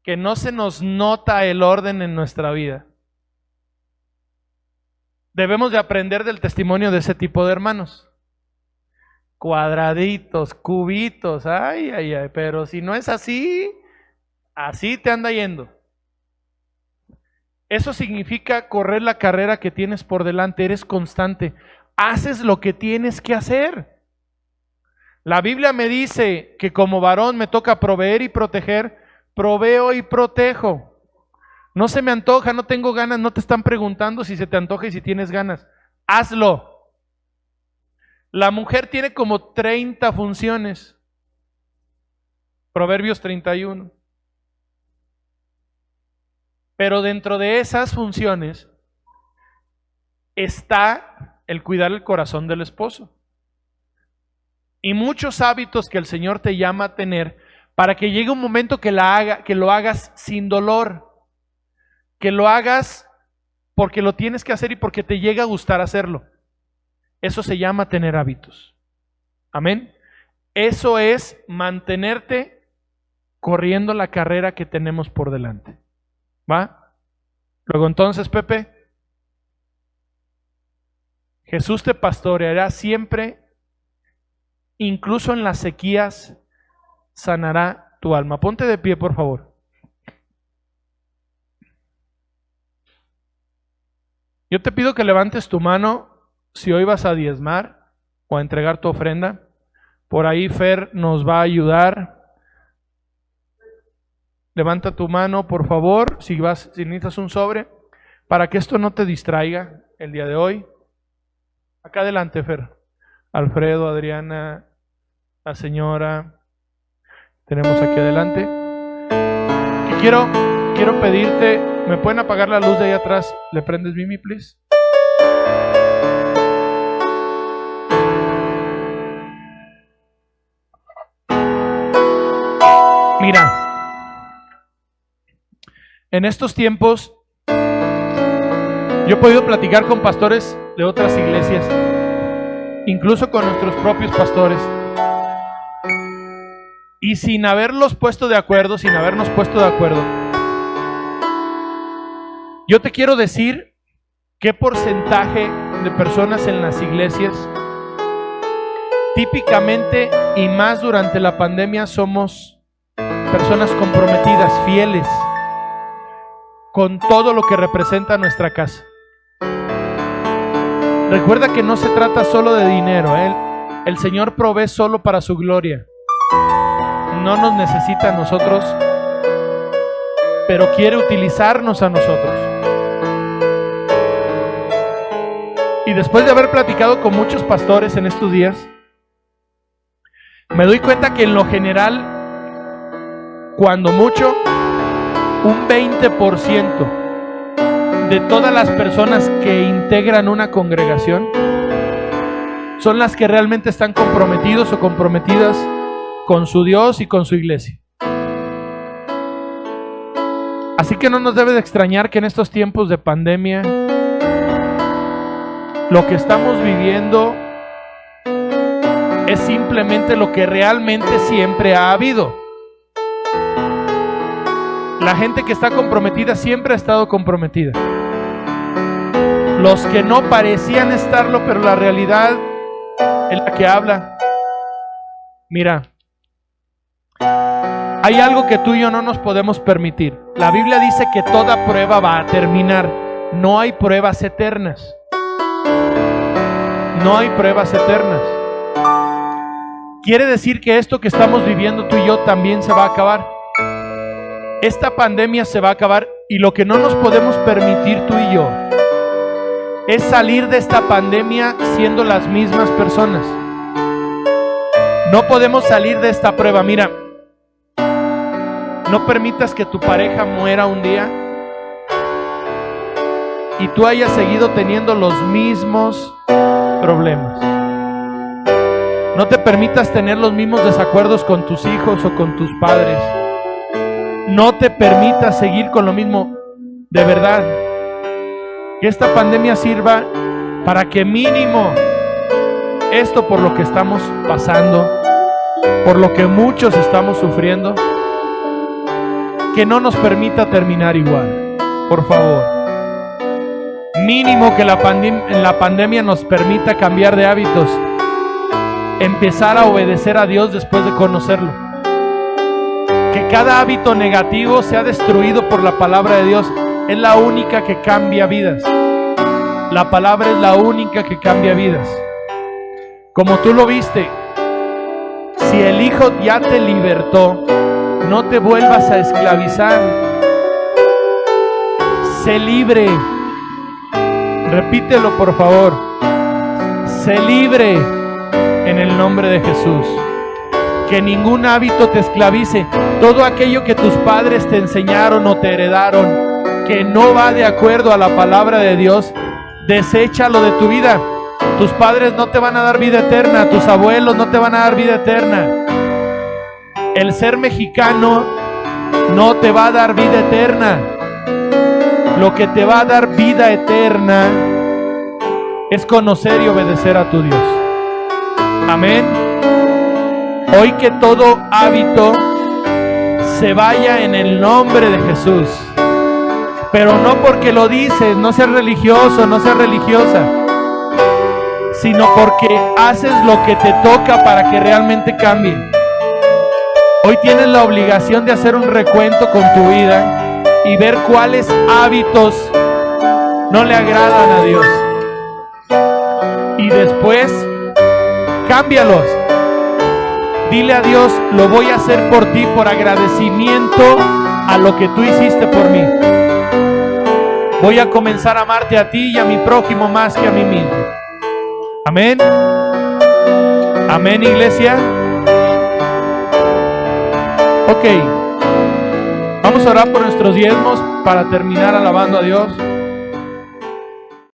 que no se nos nota el orden en nuestra vida, debemos de aprender del testimonio de ese tipo de hermanos. Cuadraditos, cubitos, ay, ay, ay, pero si no es así, así te anda yendo. Eso significa correr la carrera que tienes por delante, eres constante, haces lo que tienes que hacer. La Biblia me dice que como varón me toca proveer y proteger, proveo y protejo. No se me antoja, no tengo ganas, no te están preguntando si se te antoja y si tienes ganas. Hazlo. La mujer tiene como 30 funciones. Proverbios 31. Pero dentro de esas funciones está el cuidar el corazón del esposo. Y muchos hábitos que el Señor te llama a tener para que llegue un momento que lo hagas sin dolor, que lo hagas porque lo tienes que hacer y porque te llega a gustar hacerlo. Eso se llama tener hábitos. Amén. Eso es mantenerte corriendo la carrera que tenemos por delante. ¿Va? Luego entonces, Pepe, Jesús te pastoreará siempre, incluso en las sequías, sanará tu alma. Ponte de pie, por favor. Yo te pido que levantes tu mano si hoy vas a diezmar o a entregar tu ofrenda. Por ahí Fer nos va a ayudar. Levanta tu mano, por favor, si necesitas un sobre, para que esto no te distraiga el día de hoy. Acá adelante, Fer. Alfredo, Adriana, la señora. Tenemos aquí adelante. Y quiero pedirte, ¿me pueden apagar la luz de ahí atrás? ¿Le prendes, Mimi, please? Mira. En estos tiempos, yo he podido platicar con pastores de otras iglesias, incluso con nuestros propios pastores, y sin habernos puesto de acuerdo, yo te quiero decir qué porcentaje de personas en las iglesias, típicamente y más durante la pandemia, somos personas comprometidas, fieles, con todo lo que representa nuestra casa. Recuerda que no se trata solo de dinero, el Señor provee solo para su gloria. No nos necesita a nosotros, pero quiere utilizarnos a nosotros. Y después de haber platicado con muchos pastores en estos días, me doy cuenta que en lo general, cuando mucho, un 20% de todas las personas que integran una congregación son las que realmente están comprometidos o comprometidas con su Dios y con su iglesia. Así que no nos debe de extrañar que en estos tiempos de pandemia lo que estamos viviendo es simplemente lo que realmente siempre ha habido. La gente que está comprometida siempre ha estado comprometida. Los que no parecían estarlo, pero la realidad es la que habla. Mira, hay algo que tú y yo no nos podemos permitir. La Biblia dice que toda prueba va a terminar. no hay pruebas eternas. No hay pruebas eternas. Quiere decir que esto que estamos viviendo tú y yo también se va a acabar. Esta pandemia se va a acabar y lo que no nos podemos permitir tú y yo es salir de esta pandemia siendo las mismas personas. No podemos salir de esta prueba. Mira, no permitas que tu pareja muera un día y tú hayas seguido teniendo los mismos problemas. No te permitas tener los mismos desacuerdos con tus hijos o con tus padres. No te permitas seguir con lo mismo. De verdad, que esta pandemia sirva para que mínimo esto por lo que estamos pasando, por lo que muchos estamos sufriendo, que no nos permita terminar igual. Por favor. Mínimo que la pandemia nos permita cambiar de hábitos, empezar a obedecer a Dios después de conocerlo. Que cada hábito negativo sea destruido por la palabra de Dios. Es la única que cambia vidas. La palabra es la única que cambia vidas. Como tú lo viste, si el Hijo ya te libertó, no te vuelvas a esclavizar. Sé libre. Repítelo, por favor. Sé libre en el nombre de Jesús. Que ningún hábito te esclavice. Todo aquello que tus padres te enseñaron o te heredaron, que no va de acuerdo a la palabra de Dios, deséchalo de tu vida. Tus padres no te van a dar vida eterna. Tus abuelos no te van a dar vida eterna. El ser mexicano no te va a dar vida eterna. Lo que te va a dar vida eterna es conocer y obedecer a tu Dios. Amén. Hoy que todo hábito se vaya en el nombre de Jesús. Pero no porque lo dices, no seas religioso, no seas religiosa, sino porque haces lo que te toca para que realmente cambie. Hoy tienes la obligación de hacer un recuento con tu vida y ver cuáles hábitos no le agradan a Dios. Y después, cámbialos. Dile a Dios, lo voy a hacer por ti, por agradecimiento a lo que tú hiciste por mí. Voy a comenzar a amarte a ti y a mi prójimo más que a mí mismo. Amén. Amén, iglesia. Ok. Vamos a orar por nuestros diezmos para terminar alabando a Dios.